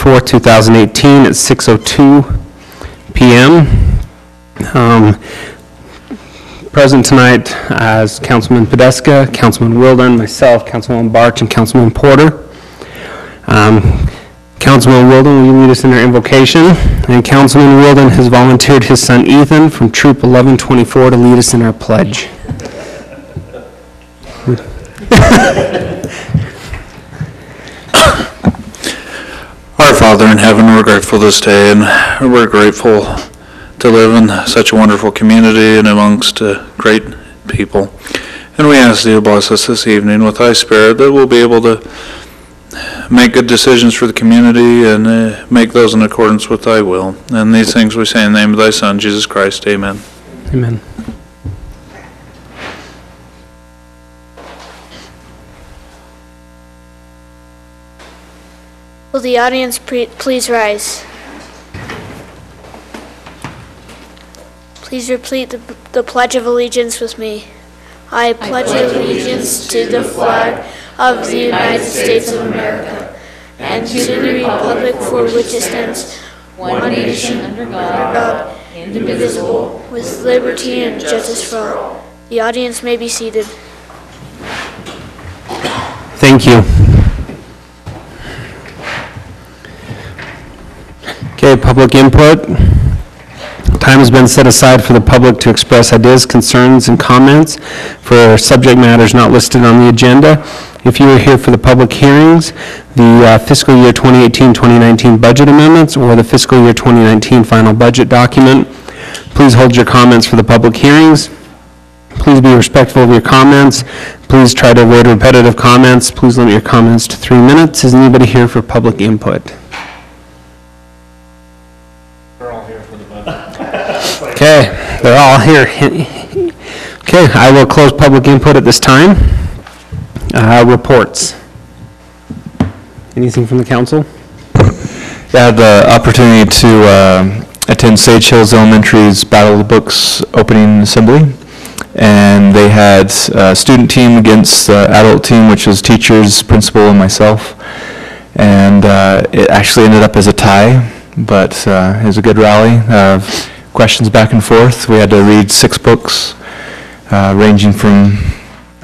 4th, 2018 at 6:02 p.m. Present tonight as Councilman Podeska, Councilman Wilden, myself, Councilman Barch, and Councilman Porter. Councilman Wilden, will you lead us in our invocation? And Councilman Wilden has volunteered his son Ethan from Troop 1124 to lead us in our pledge. Our Father in heaven, we're grateful this day, and we're grateful to live in such a wonderful community and amongst great people. And we ask you to bless us this evening with thy Spirit, that we'll be able to make good decisions for the community and make those in accordance with thy will. And these things we say in the name of thy Son, Jesus Christ. Amen. Amen. Will the audience please rise? Please repeat the Pledge of Allegiance with me. I pledge allegiance to the flag of the United States of America and to the republic for which it stands, one nation under God, indivisible, with liberty and justice for all. The audience may be seated. Thank you. Okay, public input. Time has been set aside for the public to express ideas, concerns, and comments for subject matters not listed on the agenda. If you are here for the public hearings, the fiscal year 2018-2019 budget amendments, or the fiscal year 2019 final budget document, please hold your comments for the public hearings. Please be respectful of your comments. Please try to avoid repetitive comments. Please limit your comments to 3 minutes. Is anybody here for public input? Okay, they're all here. Okay, I will close public input at this time. Reports. Anything from the council? I had the opportunity to attend Sage Hills Elementary's Battle of the Books opening assembly, and they had a student team against the adult team, which was teachers, principal, and myself, and it actually ended up as a tie, but it was a good rally. Questions back and forth. We had to read 6 books, ranging from,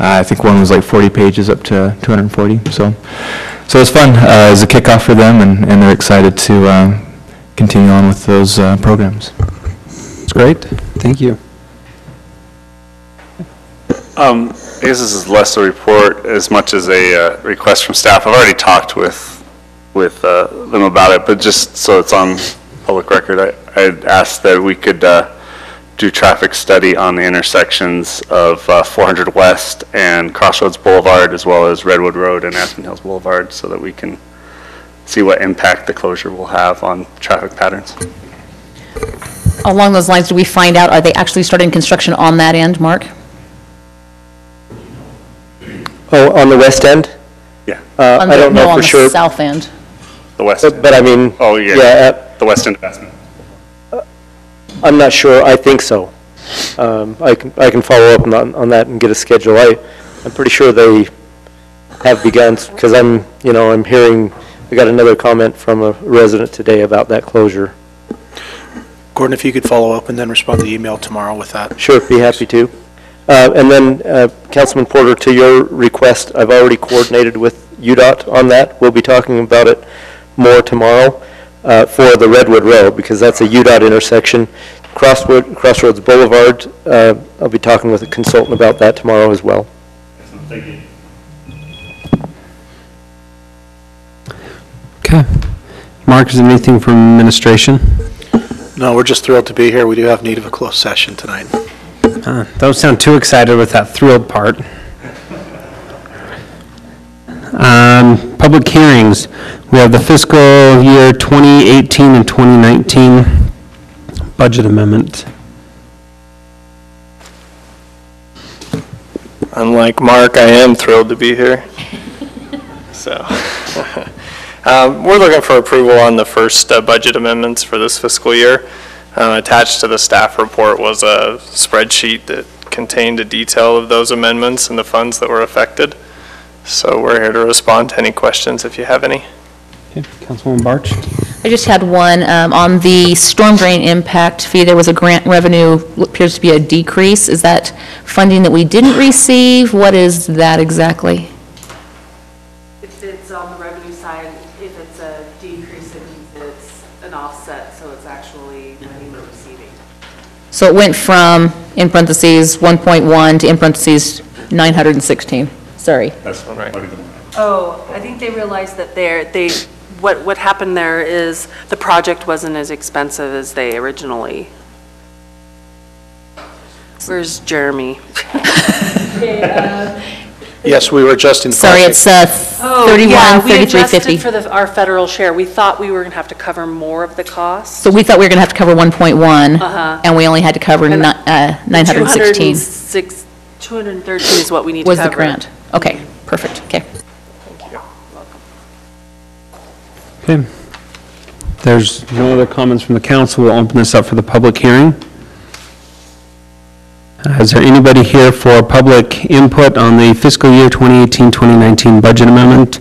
I think one was like 40 pages up to 240. So it was fun. It was a kickoff for them, and they're excited to continue on with those programs. It's great. Thank you. I guess this is less a report as much as a request from staff. I've already talked with them about it, but just so it's on public record, I'd asked that we could do traffic study on the intersections of 400 West and Crossroads Boulevard, as well as Redwood Road and Aspen Hills Boulevard, so that we can see what impact the closure will have on traffic patterns. Along those lines, do we find out, are they actually starting construction on that end, Mark? Oh, on the west end? Yeah. I don't know for sure. On the south end. The west end. But I mean, oh, yeah. Yeah, the west end of Aspen. I'm not sure. I think so. I can follow up on that and get a schedule. I'm pretty sure they have begun, because I'm hearing. I got another comment from a resident today about that closure. Gordon, if you could follow up and then respond to the email tomorrow with that. Sure, be happy to. And then, Councilman Porter, to your request, I've already coordinated with UDOT on that. We'll be talking about it more tomorrow for the Redwood Road, because that's a UDOT intersection. Crossroads Boulevard, I'll be talking with a consultant about that tomorrow as well. Excellent. Thank you. Okay. Mark, is there anything from administration? No, we're just thrilled to be here. We do have need of a closed session tonight. Don't sound too excited with that thrilled part. Public hearings. We have the fiscal year 2018 and 2019 budget amendment. Unlike Mark, I am thrilled to be here. So, we're looking for approval on the first budget amendments for this fiscal year. Attached to the staff report was a spreadsheet that contained a detail of those amendments and the funds that were affected. So we're here to respond to any questions if you have any. Okay, Councilwoman Barch? I just had one, on the storm drain impact fee, there was a grant revenue, appears to be a decrease. Is that funding that we didn't receive? What is that exactly? If it's on the revenue side, if it's a decrease, it means it's an offset, so it's actually money we're receiving. So it went from, in parentheses, 1.1 to, in parentheses, 916. Sorry. That's right. Oh, I think they realized that what happened there is the project wasn't as expensive as they originally. Where's Jeremy? Yes, we were adjusting the Sorry, project. it's 31, We 3350. adjusted for our federal share. We thought we were going to have to cover more of the cost. So we thought we were going to have to cover 1.1, and we only had to cover And 916. 213 is what we need to Was cover. the grant. Okay, perfect, okay. Okay. If there's no other comments from the council, we'll open this up for the public hearing. Is there anybody here for public input on the fiscal year 2018-2019 budget amendment?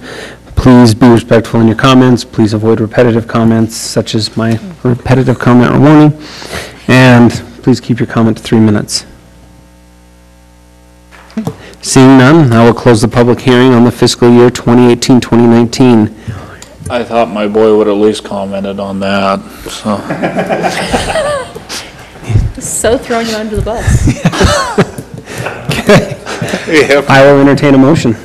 Please be respectful in your comments. Please avoid repetitive comments, such as my repetitive comment or warning. And please keep your comment to 3 minutes. Seeing none, I will close the public hearing on the fiscal year 2018-2019. I thought my boy would at least commented on that, so. So throwing you under the bus. I will entertain a motion.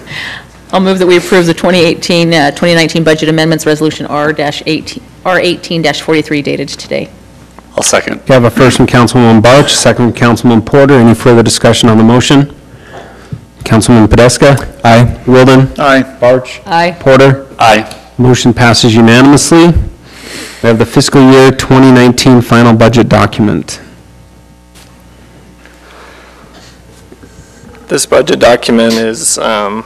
I'll move that we approve the 2018-2019 budget amendments, Resolution R18-43 dated today. I'll second. We have a first from Councilwoman Barch, a second from Councilman Porter. Any further discussion on the motion? Councilman Podeska? Aye. Wilden? Aye. Barch? Aye. Porter? Aye. Motion passes unanimously. We have the fiscal year 2019 final budget document. This budget document is the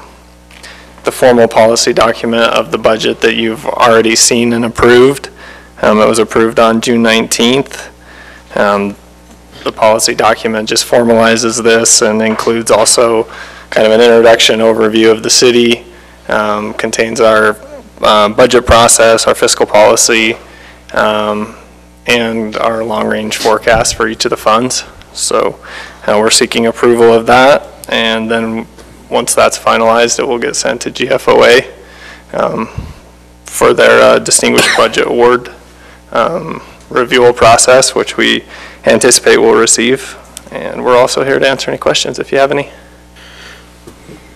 formal policy document of the budget that you've already seen and approved. It was approved on June 19th. The policy document just formalizes this and includes also kind of an introduction overview of the city, contains our budget process, our fiscal policy, and our long-range forecast for each of the funds. So we're seeking approval of that, and then once that's finalized, it will get sent to GFOA for their Distinguished Budget Award review process, which we anticipate we'll receive. And we're also here to answer any questions if you have any.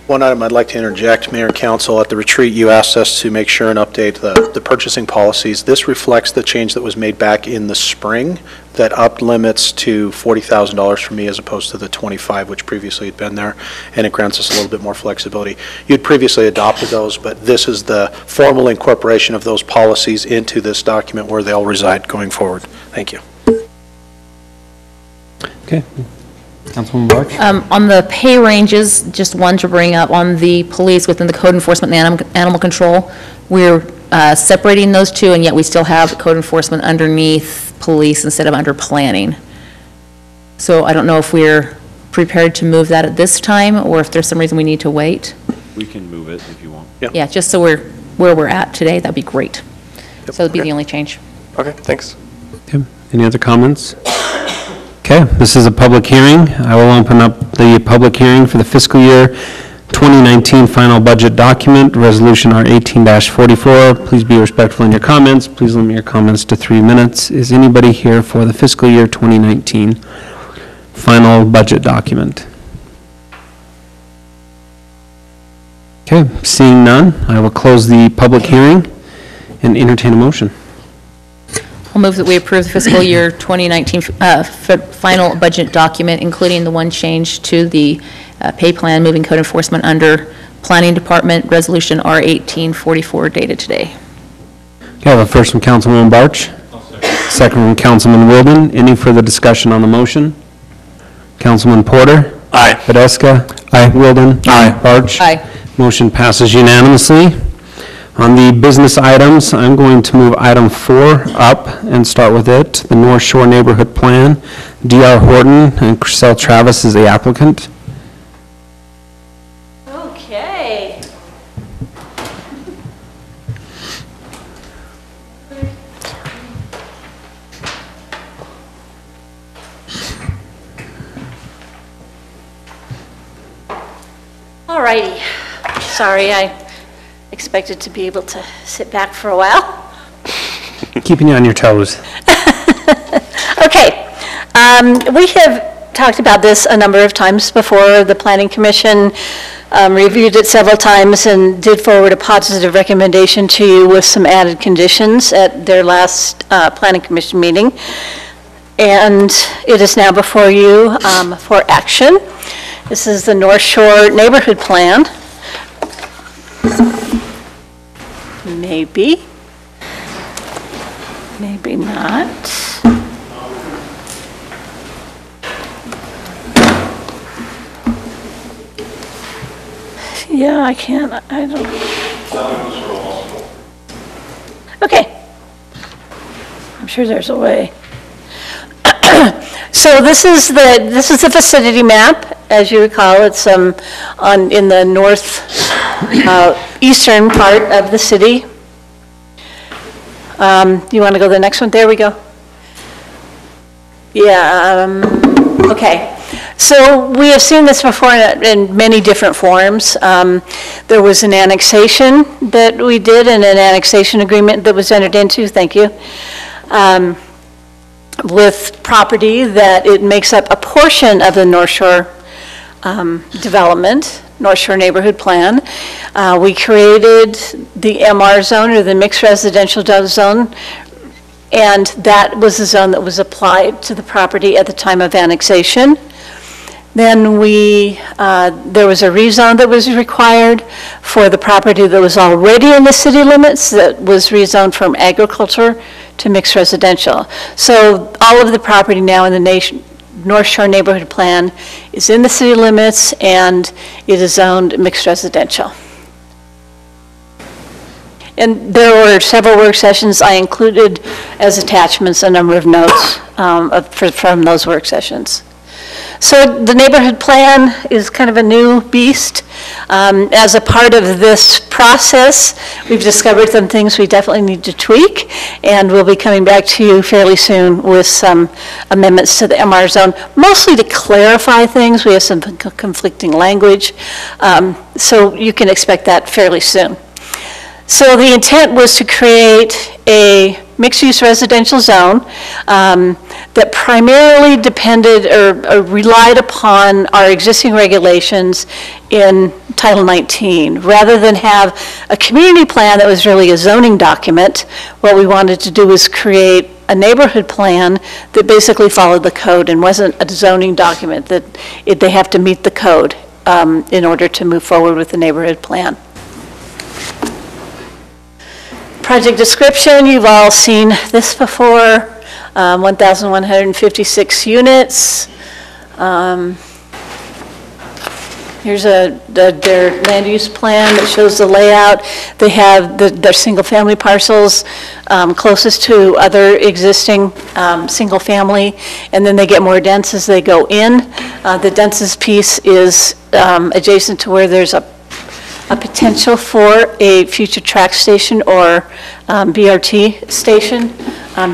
One item I'd like to interject, Mayor and Council. At the retreat, you asked us to make sure and update the purchasing policies. This reflects the change that was made back in the spring that upped limits to $40,000 for me as opposed to the 25, which previously had been there, and it grants us a little bit more flexibility. You'd previously adopted those, but this is the formal incorporation of those policies into this document where they'll reside going forward. Thank you. Okay. Councilwoman Barch? On the pay ranges, just one to bring up, on the police within the code enforcement and animal control, we're separating those two, and yet we still have code enforcement underneath police instead of under planning. So I don't know if we're prepared to move that at this time, or if there's some reason we need to wait. We can move it if you want. Yeah, just so we're where we're at today, that'd be great. So that'd be the only change. Okay, thanks. Okay. Any other comments? Okay, this is a public hearing. I will open up the public hearing for the fiscal year 2019 final budget document, Resolution R18-44. Please be respectful in your comments. Please limit your comments to 3 minutes. Is anybody here for the fiscal year 2019 final budget document? Okay, seeing none, I will close the public hearing and entertain a motion. I'll move that we approve the fiscal year 2019 final budget document, including the one change to the pay plan, moving code enforcement under Planning Department, Resolution R18-44 dated today. Okay, I have a first from Councilwoman Barch. Second from Councilman Wilden. Any further discussion on the motion? Councilman Porter? Aye. Podeska? Aye. Wilden? Aye. Barch? Aye. Motion passes unanimously. On the business items, I'm going to move item 4 up and start with it, the North Shore Neighborhood Plan. D.R. Horton and Chriselle Travis is the applicant. Okay. righty. Sorry, I expected to be able to sit back for a while. Keeping you on your toes. Okay. We have talked about this a number of times before. The Planning Commission reviewed it several times and did forward a positive recommendation to you with some added conditions at their last Planning Commission meeting. And it is now before you for action. This is the North Shore Neighborhood Plan. Maybe. Maybe not. Yeah, I can't, I don't. Okay. I'm sure there's a way. So this is the vicinity map. As you recall, it's in the north eastern part of the city. You want to go to the next one? There we go. Yeah, okay. So we have seen this before in many different forms. There was an annexation that we did and an annexation agreement that was entered into, thank you, with property that it makes up a portion of the North Shore development, North Shore Neighborhood Plan. We created the MR zone, or the mixed residential zone, and that was the zone that was applied to the property at the time of annexation. Then there was a rezone that was required for the property that was already in the city limits, that was rezoned from agriculture to mixed residential. So all of the property now in the North Shore Neighborhood Plan is in the city limits, and it is zoned mixed residential. And there were several work sessions. I included as attachments a number of notes from those work sessions. So the neighborhood plan is kind of a new beast. As a part of this process, we've discovered some things we definitely need to tweak, and we'll be coming back to you fairly soon with some amendments to the MR zone, mostly to clarify things. We have some conflicting language, so you can expect that fairly soon. So the intent was to create a mixed-use residential zone that primarily depended or relied upon our existing regulations in Title 19. Rather than have a community plan that was really a zoning document, what we wanted to do was create a neighborhood plan that basically followed the code and wasn't a zoning document, that they have to meet the code in order to move forward with the neighborhood plan. Project description, you've all seen this before, 1,156 units. Here's their land use plan that shows the layout. They have their single family parcels closest to other existing single family, and then they get more dense as they go in. The densest piece is adjacent to where there's a potential for a future track station or BRT station.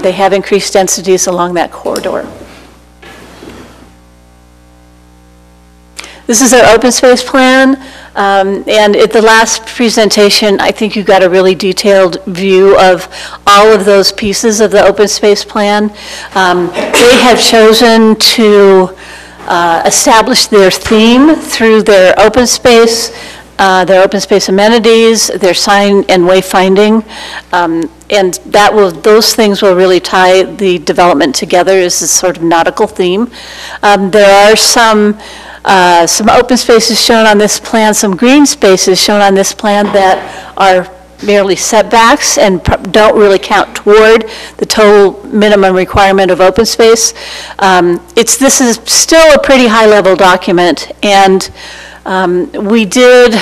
They have increased densities along that corridor. This is our open space plan, and at the last presentation, I think you got a really detailed view of all of those pieces of the open space plan. They have chosen to establish their theme through their open space amenities, their sign and wayfinding, and those things will really tie the development together as a sort of nautical theme. There are some open spaces shown on this plan, some green spaces shown on this plan that are merely setbacks and don't really count toward the total minimum requirement of open space. This is still a pretty high-level document, and we did,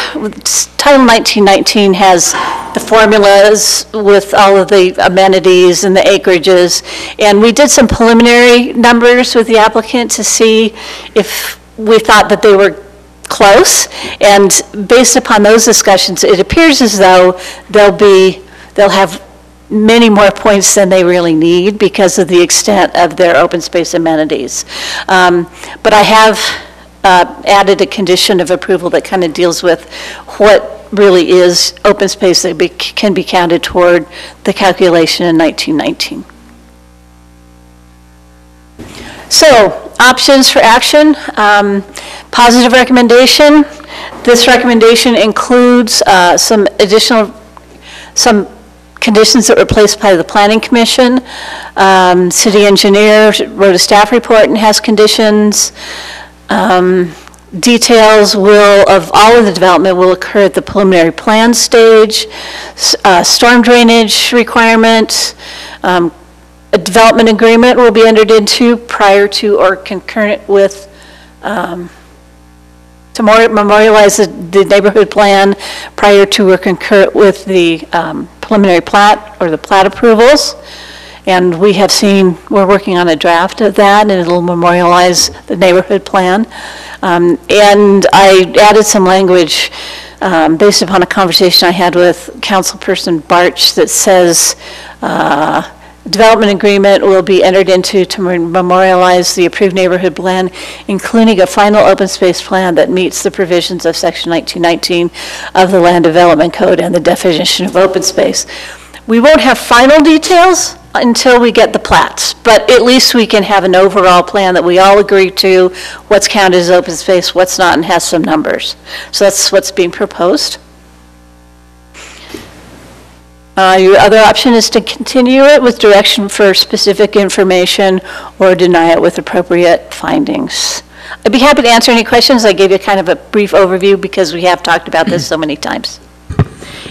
Title 1919 has the formulas with all of the amenities and the acreages, and we did some preliminary numbers with the applicant to see if we thought that they were close, and based upon those discussions, it appears as though they'll have many more points than they really need because of the extent of their open space amenities. But I have added a condition of approval that kind of deals with what really is open space that can be counted toward the calculation in 1919. So, options for action, positive recommendation. This recommendation includes some conditions that were placed by the Planning Commission. City engineer wrote a staff report and has conditions. Details of all of the development will occur at the preliminary plan stage. Storm drainage requirements. A development agreement will be entered into prior to or concurrent with, to memorialize the neighborhood plan prior to or concurrent with the preliminary plat or the plat approvals. And we have we're working on a draft of that, and it'll memorialize the neighborhood plan. And I added some language based upon a conversation I had with Councilperson Barch that says, development agreement will be entered into to memorialize the approved neighborhood plan, including a final open space plan that meets the provisions of Section 1919 of the Land Development Code and the definition of open space. We won't have final details until we get the plats, but at least we can have an overall plan that we all agree to, what's counted as open space, what's not, and has some numbers. So that's what's being proposed. Your other option is to continue it with direction for specific information or deny it with appropriate findings. I'd be happy to answer any questions. I gave you kind of a brief overview because we have talked about this so many times.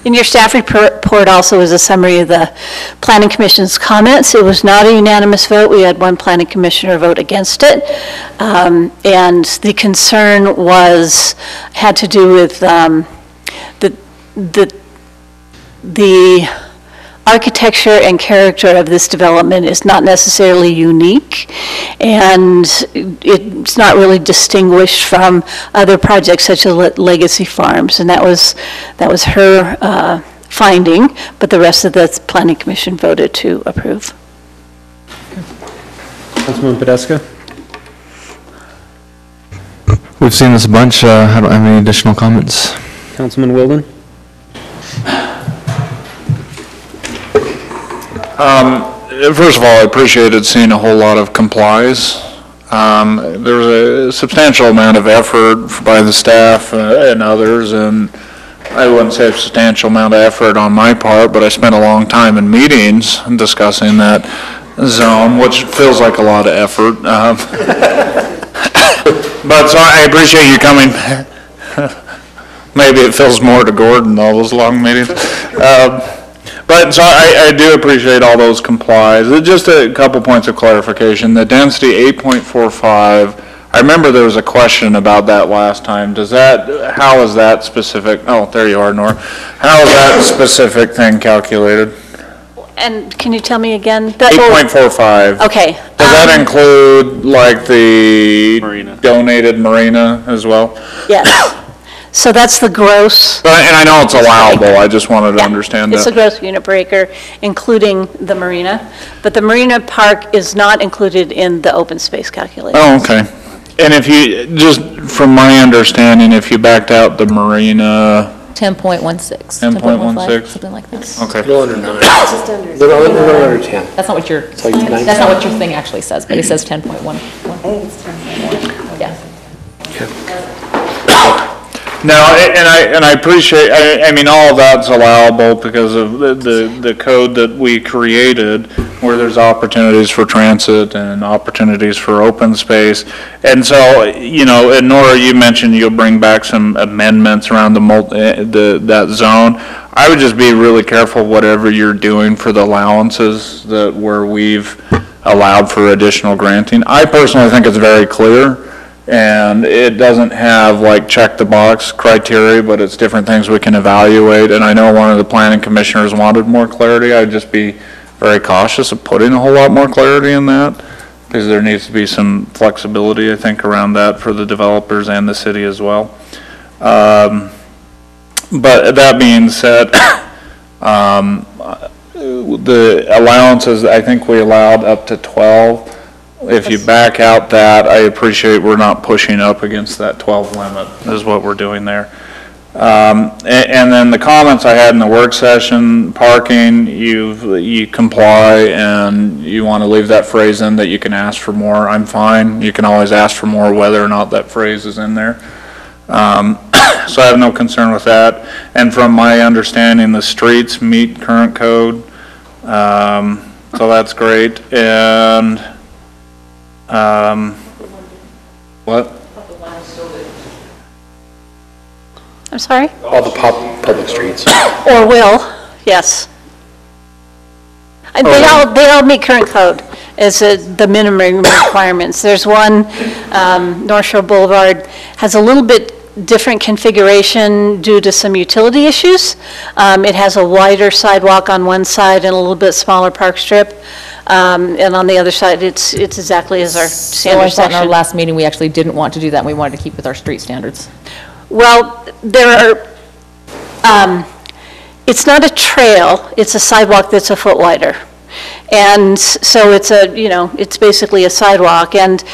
In your staff report also is a summary of the Planning Commission's comments. It was not a unanimous vote. We had one Planning Commissioner vote against it. And the concern had to do with the architecture and character of this development is not necessarily unique, and it's not really distinguished from other projects such as Legacy Farms, and that was her finding, but the rest of the Planning Commission voted to approve. Councilman Podeska? We've seen this a bunch. I don't have any additional comments. Councilman Wilden? First of all, I appreciated seeing a whole lot of complies. There was a substantial amount of effort by the staff and others, and I wouldn't say a substantial amount of effort on my part, but I spent a long time in meetings discussing that zone, which feels like a lot of effort. But so I appreciate you coming. Maybe it feels more to Gordon, all those long meetings. But so I do appreciate all those complies. Just a couple points of clarification. The density 8.45, I remember there was a question about that last time. How is that specific? Oh, there you are, Nora. How is that specific thing calculated? And can you tell me again? 8.45. Okay. Does that include like the donated marina as well? Yes. So that's the gross. And I know it's allowable, I just wanted to understand that. It's a gross unit per acre, including the marina. But the marina park is not included in the open space calculation. Oh, okay. And if you, just from my understanding, if you backed out the marina. 10.16. 10.16? Something like that. Okay. A little under 9. Little under 10. That's not what your, It's like 9. that's not what your thing actually says, but it says 10.1. Yeah. No, and I appreciate, I mean, all of that's allowable because of the code that we created where there's opportunities for transit and opportunities for open space. And so, you know, and Nora, you mentioned you'll bring back some amendments around that zone. I would just be really careful whatever you're doing for the allowances where we've allowed for additional granting. I personally think it's very clear. And it doesn't have like check the box criteria, but it's different things we can evaluate. And I know one of the planning commissioners wanted more clarity. I'd just be very cautious of putting a whole lot more clarity in that because there needs to be some flexibility, I think, around that for the developers and the city as well. But that being said, the allowances, I think we allowed up to 12. if you back out that, I appreciate we're not pushing up against that 12 limit, is what we're doing there. And then the comments I had in the work session, parking, you comply, and you want to leave that phrase in that you can ask for more, I'm fine. You can always ask for more whether or not that phrase is in there. So I have no concern with that. And from my understanding, the streets meet current code, so that's great. And, what? I'm sorry? All the public streets. Or will, yes. And they all meet current code as the minimum requirements. There's one, North Shore Boulevard, has a little bit different configuration due to some utility issues. It has a wider sidewalk on one side and a little bit smaller park strip. And on the other side, it's exactly as our standard So I thought in our section. last meeting, we actually didn't want to do that, and we wanted to keep with our street standards. Well, there are, it's not a trail, it's a sidewalk that's a foot wider. And so it's it's basically a sidewalk. And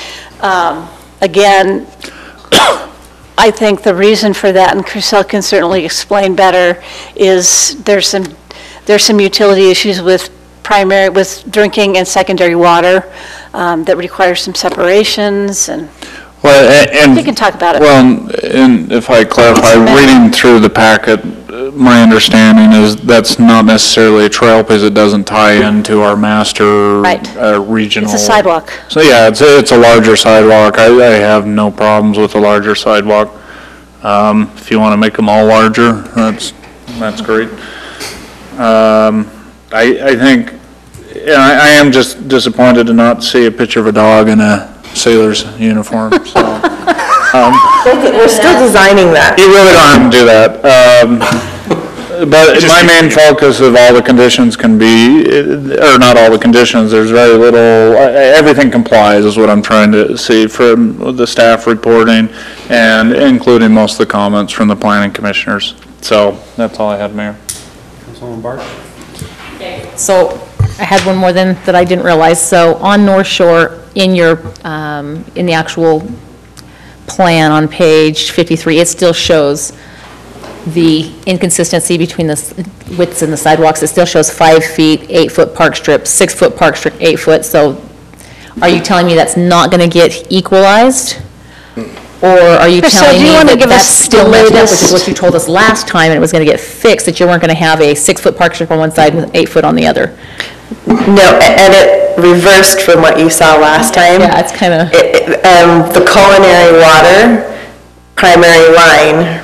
again, I think the reason for that, and Chriselle can certainly explain better, is there's some utility issues with drinking and secondary water that require some separations, and Well, we can talk about it. Well, and if I clarify, reading through the packet, my understanding is that's not necessarily a trail because it doesn't tie into our master regional. It's a sidewalk. So yeah, it's a larger sidewalk. I have no problems with a larger sidewalk. If you want to make them all larger, that's great. I think, and I am just disappointed to not see a picture of a dog in a sailor's uniform, so. We're still designing that. You really don't have to do that. But my main focus of all the conditions can be, or not all the conditions, there's very little, everything complies is what I'm trying to see from the staff reporting and including most of the comments from the planning commissioners. So that's all I had, Mayor. Councilwoman Barch? So I had one more then that I didn't realize. So on North Shore, in your, in the actual plan on page 53, it still shows the inconsistency between the widths and the sidewalks. It still shows 5 feet, 8-foot park strip, 6-foot park strip, 8 foot. So are you telling me that's not going to get equalized? Or are you telling me that that's still messed up, which is what you told us last time, and it was going to get fixed, that you weren't going to have a 6-foot park strip on one side and 8 foot on the other? No, and it reversed from what you saw last time. Yeah, it's kind of... The culinary water primary line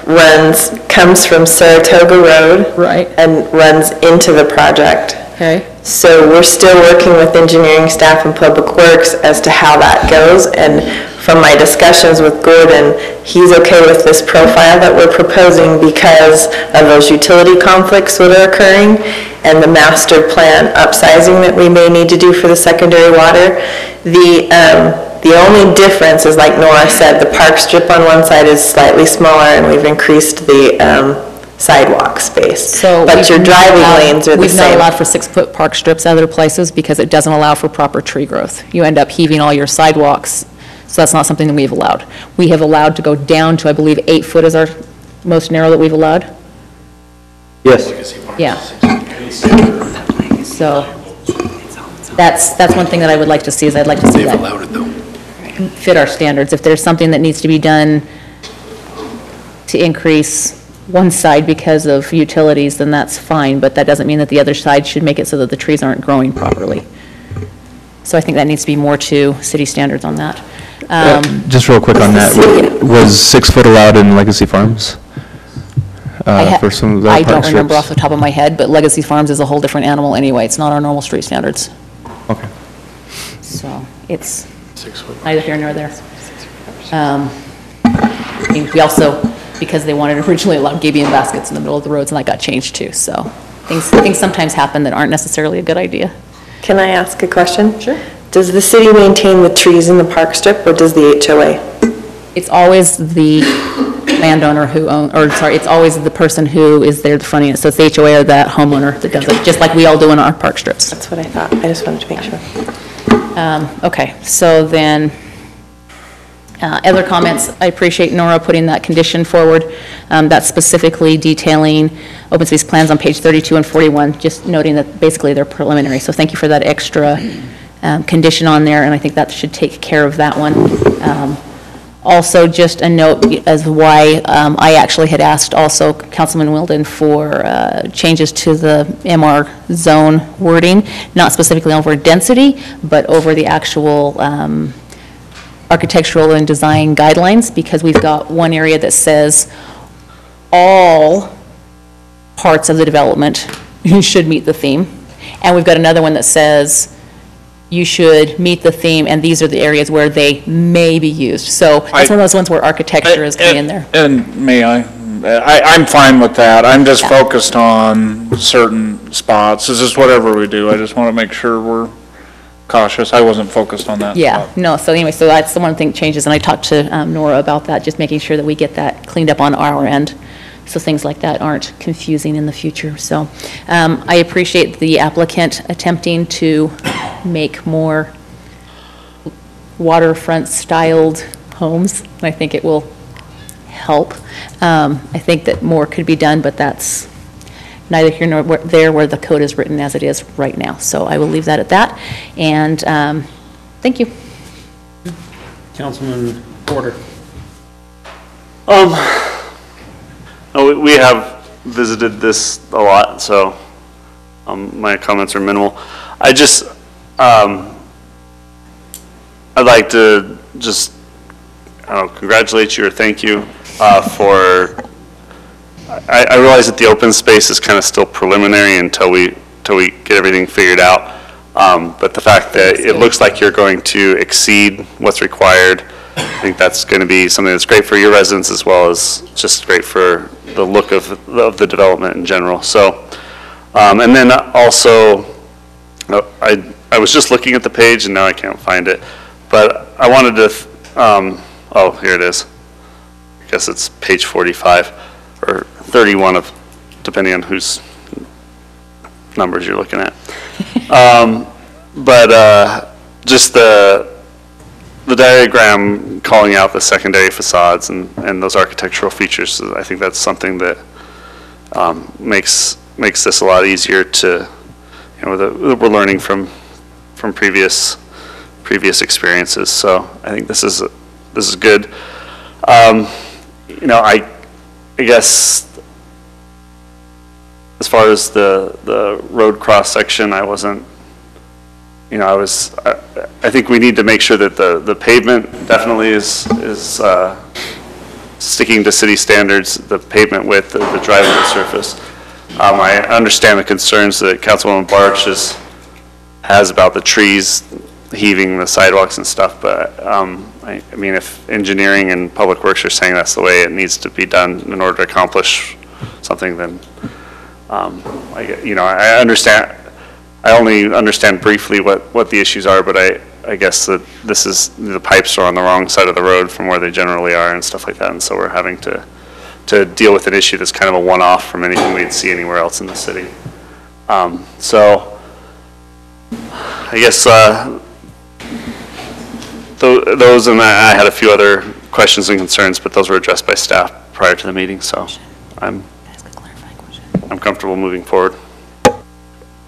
comes from Saratoga Road. Right. And runs into the project. Okay. So we're still working with engineering staff and public works as to how that goes. And from my discussions with Gordon, he's okay with this profile that we're proposing because of those utility conflicts that are occurring and the master plan upsizing that we may need to do for the secondary water. The only difference is, like Nora said, the park strip on one side is slightly smaller and we've increased the sidewalk space. But your driving lanes are the same. We've not allowed for 6-foot park strips other places because it doesn't allow for proper tree growth. You end up heaving all your sidewalks, so that's not something that we've allowed. We have allowed to go down to, I believe, 8 foot is our most narrow that we've allowed. Yes. Yeah. So that's one thing that I would like to see, is I'd like to see that fit our standards. If there's something that needs to be done to increase one side because of utilities, then that's fine, but that doesn't mean that the other side should make it so that the trees aren't growing properly. So I think that needs to be more to city standards on that. Just real quick on that, was 6 foot allowed in Legacy Farms? For some of the I park don't remember strips? off the top of my head, but Legacy Farms is a whole different animal anyway. It's not our normal street standards. Okay. So it's neither here nor there. I mean, we also, because they wanted to originally allow gabion baskets in the middle of the roads, and that got changed too. So things sometimes happen that aren't necessarily a good idea. Can I ask a question? Sure. Does the city maintain the trees in the park strip, or does the HOA? It's always the landowner who it's always the person who is there fronting it. So it's the HOA or that homeowner that does it, just like we all do in our park strips. That's what I thought. I just wanted to make sure. Okay, so then, other comments, I appreciate Nora putting that condition forward. That's specifically detailing open space plans on page 32 and 41, just noting that basically they're preliminary. So thank you for that extra condition on there, and I think that should take care of that one. Also, just a note as why I actually had asked also Councilman Wilden for changes to the MR zone wording, not specifically over density, but over the actual architectural and design guidelines, because we've got one area that says all parts of the development should meet the theme, and we've got another one that says you should meet the theme, and these are the areas where they may be used. So that's one of those ones where architecture is in there. And may I'm fine with that. I'm just focused on certain spots. It's just whatever we do. I just want to make sure we're cautious. I wasn't focused on that. Yeah, no, so anyway, so that's the one thing changes, and I talked to Nora about that, just making sure that we get that cleaned up on our end, so things like that aren't confusing in the future. So I appreciate the applicant attempting to make more waterfront-styled homes. I think it will help. I think that more could be done, but that's neither here nor there where the code is written as it is right now. So I will leave that at that, and thank you. Councilman Porter. We have visited this a lot, so my comments are minimal. I just, I'd like to just congratulate you or thank you for, I realize that the open space is kind of still preliminary until we get everything figured out. But the fact that it looks like you're going to exceed what's required, I think that's going to be something that's great for your residents as well as just great for the look of the development in general. So, and then also, I was just looking at the page and now I can't find it, but I wanted to, oh, here it is. I guess it's page 45 or 31 of, depending on whose numbers you're looking at. But just the diagram calling out the secondary facades and those architectural features, I think that's something that makes this a lot easier to, we're learning from previous experiences. So I think this is good. I guess as far as the road cross section, I wasn't. I think we need to make sure that the pavement definitely is sticking to city standards, the pavement width, the drivable surface. I understand the concerns that Councilwoman Barch has about the trees heaving the sidewalks and stuff, but I mean, if engineering and public works are saying that's the way it needs to be done in order to accomplish something, then I understand. I only understand briefly what the issues are, but I guess that the pipes are on the wrong side of the road from where they generally are and stuff like that, and so we're having to deal with an issue that's kind of a one-off from anything we'd see anywhere else in the city. So I guess those, and I had a few other questions and concerns, but those were addressed by staff prior to the meeting, so I'm comfortable moving forward.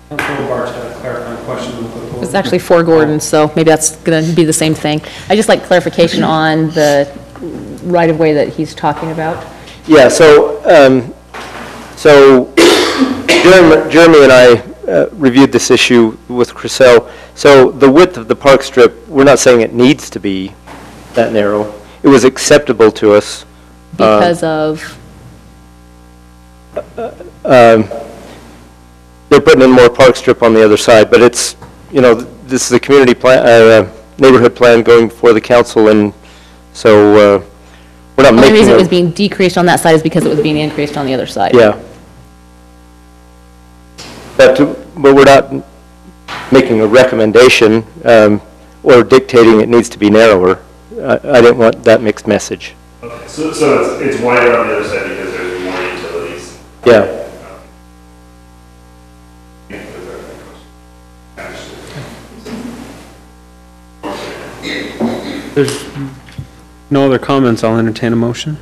Councilman Barch had a clarifying question. It's actually for Gordon, so maybe that's going to be the same thing. I just like clarification on the right-of-way that he's talking about. Yeah, so Jeremy and I reviewed this issue with Chriselle. So the width of the park strip, we're not saying it needs to be that narrow. It was acceptable to us. Because of? They're putting in more park strip on the other side, but it's, this is a community plan, neighborhood plan going before the council, and so we're not making. The only reason it was being decreased on that side is because it was being increased on the other side. Yeah. But we're not making a recommendation or dictating it needs to be narrower. I didn't want that mixed message. Okay, so it's wider on the other side because there's more utilities. Yeah. There's no other comments, I'll entertain a motion.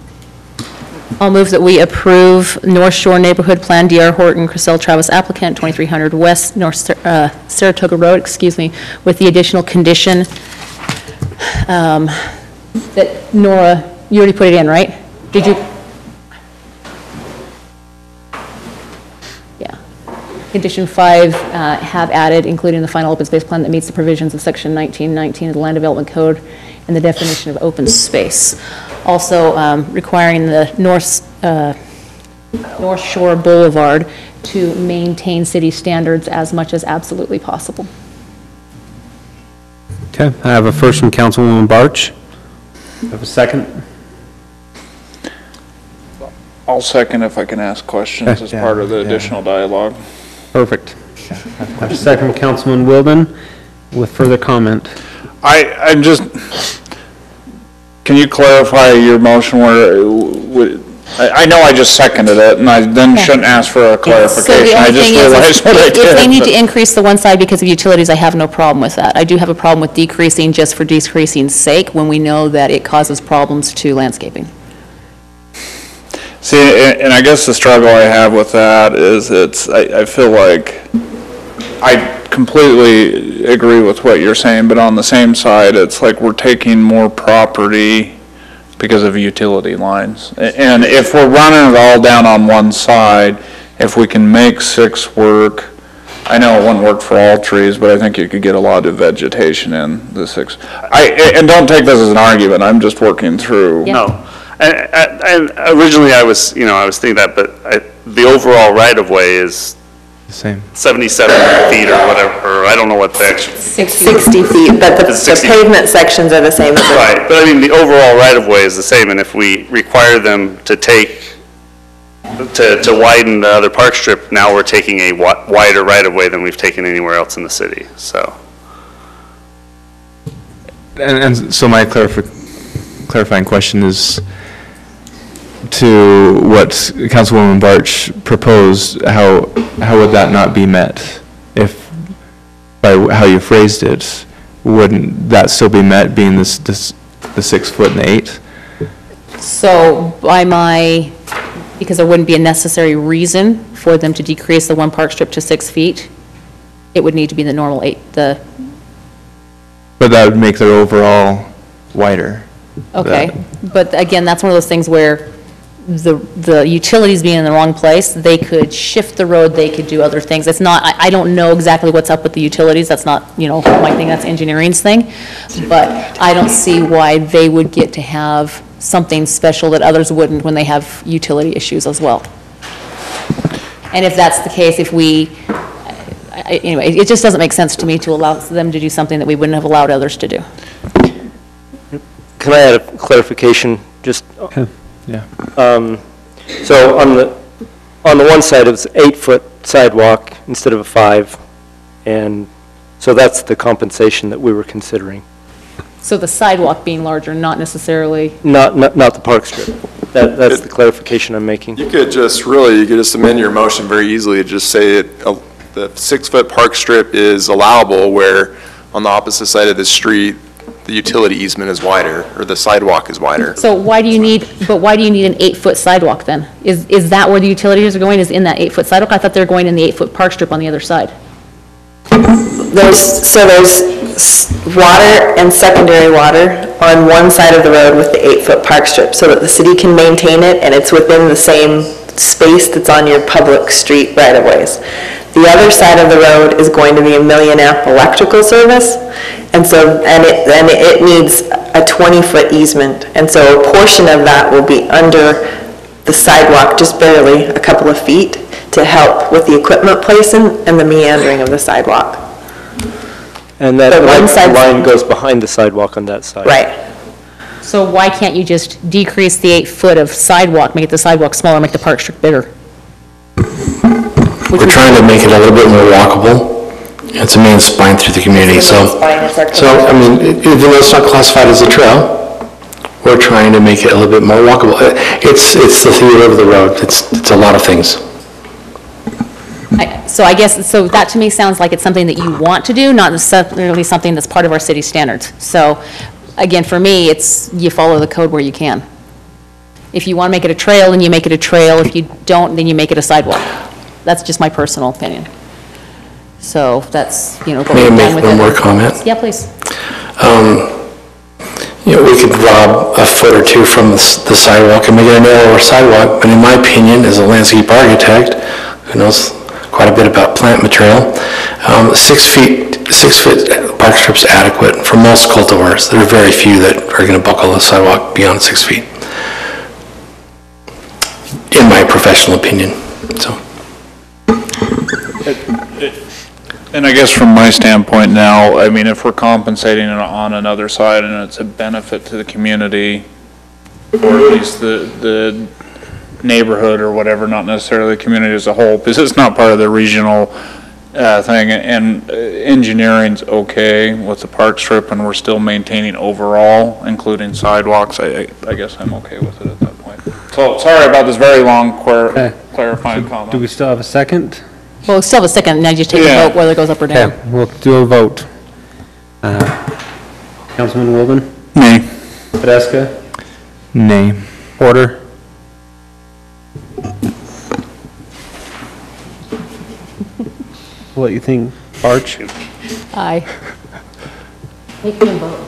I'll move that we approve North Shore Neighborhood Plan, D.R. Horton, Chriselle Travis applicant, 2300 West North Saratoga Road, with the additional condition that Nora, you already put it in, right? Did you? Yeah. Condition 5, have added, including the final open space plan that meets the provisions of section 1919 of the Land Development Code and the definition of open space. Also requiring the North Shore Boulevard to maintain city standards as much as absolutely possible. Okay, I have a first from Councilwoman Barch. I have a second. I'll second if I can ask questions as part of the additional dialogue. Perfect. I have a second from Councilman Wilden with further comment. I'm just, can you clarify your motion where, I know I just seconded it, and I then shouldn't ask for a clarification. I just realized what I did. If they need to increase the one side because of utilities, I have no problem with that. I do have a problem with decreasing just for decreasing's sake when we know that it causes problems to landscaping. See, and I guess the struggle I have with that is I feel like I completely agree with what you're saying, but on the same side, it's like we're taking more property because of utility lines. And if we're running it all down on one side, if we can make 6 work, I know it wouldn't work for all trees, but I think you could get a lot of vegetation in the 6. And don't take this as an argument, I'm just working through. Yeah. No. And originally I was thinking that, but the overall right-of-way is The same. 77 feet or whatever, or I don't know what the actual. 60 feet, but the 60. pavement sections are the same. Right, but I mean, the overall right-of-way is the same, and if we require them to to widen the other park strip, now we're taking a wider right-of-way than we've taken anywhere else in the city, so. And so my clarifying question is, to what Councilwoman Barch proposed, how would that not be met? If, by how you phrased it, wouldn't that still be met, being the 6 foot and the 8? So because there wouldn't be a necessary reason for them to decrease the one park strip to 6 feet, it would need to be the normal 8, But that would make their overall wider. okay. But again, that's one of those things where the utilities being in the wrong place, they could shift the road, they could do other things. It's not, I don't know exactly what's up with the utilities, that's not, my thing, that's engineering's thing. But I don't see why they would get to have something special that others wouldn't when they have utility issues as well. And if that's the case, anyway, it just doesn't make sense to me to allow them to do something that we wouldn't have allowed others to do. Can I add a clarification? Just, Yeah. so on the one side, it's 8-foot sidewalk instead of a 5, and so that's the compensation that we were considering. So the sidewalk being larger, not necessarily. Not the park strip. That's the clarification I'm making. You could just amend your motion very easily to just say the 6-foot park strip is allowable where on the opposite side of the street, the utility easement is wider, or the sidewalk is wider. So why do you need an 8-foot sidewalk then? Is that where the utilities are going, is in that 8-foot sidewalk? I thought they were going in the 8-foot park strip on the other side. There's water and secondary water on one side of the road with the 8-foot park strip so that the city can maintain it and it's within the same space that's on your public street right-of-ways. The other side of the road is going to be a 1,000,000-amp electrical service, and so it needs a 20-foot easement, and so a portion of that will be under the sidewalk, just barely a couple of feet, to help with the equipment placement and the meandering of the sidewalk. And that line goes behind the sidewalk on that side. Right. So why can't you just decrease the 8 foot of sidewalk, make the sidewalk smaller, make the park strip bigger? We're trying to make it a little bit more walkable. It's a main spine through the community, so I mean, even though it's not classified as a trail, we're trying to make it a little bit more walkable. It's the theater of the road. It's a lot of things. So I guess, so that to me sounds like it's something that you want to do, not necessarily something that's part of our city standards. So again, for me, it's you follow the code where you can. If you want to make it a trail, then you make it a trail. If you don't, then you make it a sidewalk. That's just my personal opinion. So that's, you know, what May I we've done make with one it. more comment? Yeah, please. You know, we could rob a foot or two from the sidewalk and make it a narrower sidewalk, but in my opinion, as a landscape architect, who knows quite a bit about plant material, 6-foot park strip's adequate for most cultivars. There are very few that are going to buckle the sidewalk beyond 6 feet, in my professional opinion, so. And I guess from my standpoint now, I mean, if we're compensating it on another side and it's a benefit to the community, or at least the neighborhood or whatever, not necessarily the community as a whole, because it's not part of the regional thing, and engineering's okay with the park strip, and we're still maintaining overall, including sidewalks, I guess I'm okay with it at that point. So, sorry about this very long clarifying comment. Do we still have a second? Well, we still have a second, now you just take a vote whether it goes up or down. Okay, we'll do a vote. Councilman Wilden? Nay. Badesca? Nay. Porter? What you think, Barch? Aye. Make him vote.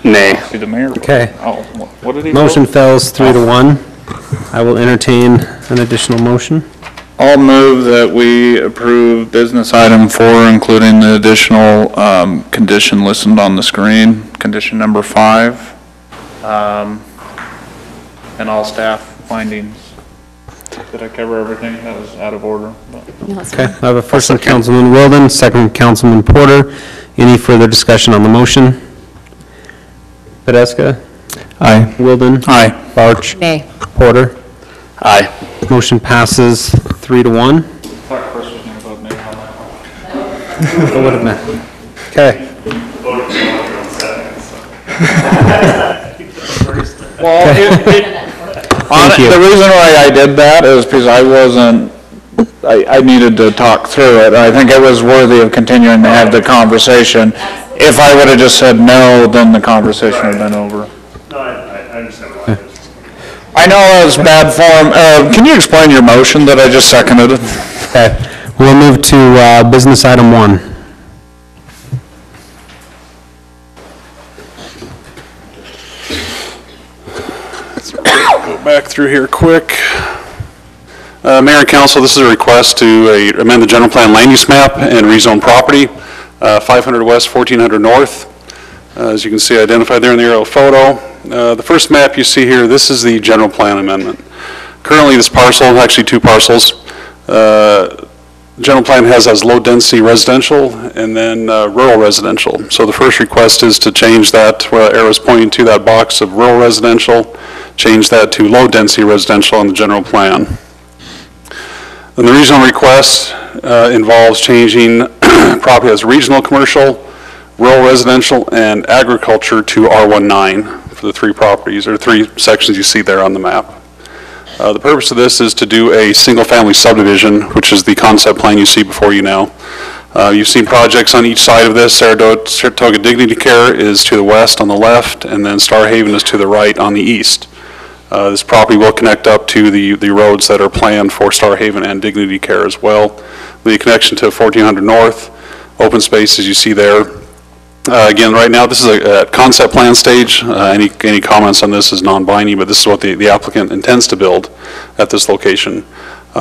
Nay. See the mayor. Okay. Oh, what did he Motion vote? fails 3-1. I will entertain an additional motion. I'll move that we approve business item 4, including the additional condition listed on the screen, condition number 5, and all staff findings. Did I cover everything? That was out of order. Okay, I have a first from Councilman Wilden, second from Councilman Porter. Any further discussion on the motion? Badesca? Aye. Wilden? Aye. Barch? Nay. Porter? Aye. Motion passes 3-1. Okay. Well, the reason why I did that is because I wasn't, I needed to talk through it. I think it was worthy of continuing to have the conversation. If I would have just said no, then the conversation would have been over. No, I understand why. I know that was bad form. Can you explain your motion that I just seconded? Okay, we'll move to business item 1. Go back through here quick. Mayor and Council, this is a request to amend the general plan land use map and rezone property, 500 west, 1400 north. As you can see identified there in the aerial photo. The first map you see here, this is the general plan amendment. Currently this parcel, actually 2 parcels, general plan has as low density residential and then rural residential. So the first request is to change that, where the arrow is pointing to that box of rural residential, change that to low density residential on the general plan. And the regional request involves changing property as regional commercial, rural residential, and agriculture to R19 for the 3 properties, or 3 sections you see there on the map. The purpose of this is to do a single-family subdivision, which is the concept plan you see before you now. You've seen projects on each side of this. Saratoga Dignity Care is to the west on the left, and then Star Haven is to the right on the east. This property will connect up to the roads that are planned for Star Haven and Dignity Care as well. The connection to 1400 North, open space as you see there. Again, right now, this is a concept plan stage. Any comments on this is non-binding, but this is what the applicant intends to build at this location.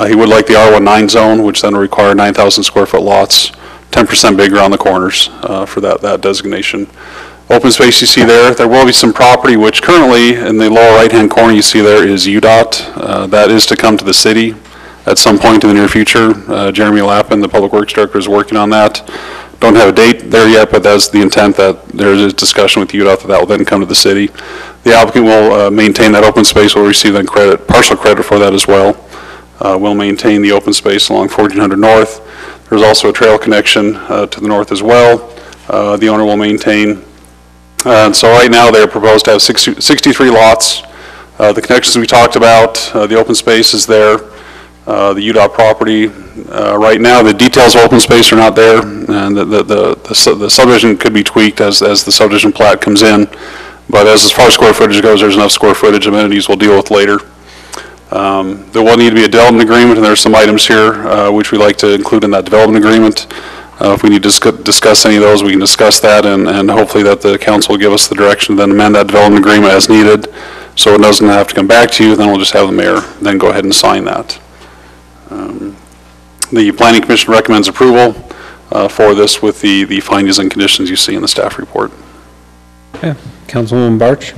He would like the R19 zone, which then will require 9,000 square foot lots, 10% bigger on the corners for that designation. Open space you see there. There will be some property which currently in the lower right-hand corner you see there is UDOT. That is to come to the city at some point in the near future. Jeremy Lappin, the Public Works Director, is working on that. Don't have a date there yet, but that's the intent, that there's a discussion with UDOT that will then come to the city. The applicant will maintain that open space, will receive then partial credit for that as well. We'll maintain the open space along 1400 North. There's also a trail connection to the north as well. The owner will maintain. And so right now they're proposed to have 63 lots. The connections we talked about, the open space is there, the UDOT property. Right now, the details of open space are not there, and the subdivision could be tweaked as the subdivision plat comes in. But as far as square footage goes, there's enough square footage amenities we'll deal with later. There will need to be a development agreement, and there's some items here which we like to include in that development agreement. If we need to discuss any of those, we can discuss that, and hopefully that the council will give us the direction to then amend that development agreement as needed, so it doesn't have to come back to you. Then we'll just have the mayor then go ahead and sign that. The Planning Commission recommends approval for this with the findings and conditions you see in the staff report. Okay. Councilwoman Barch?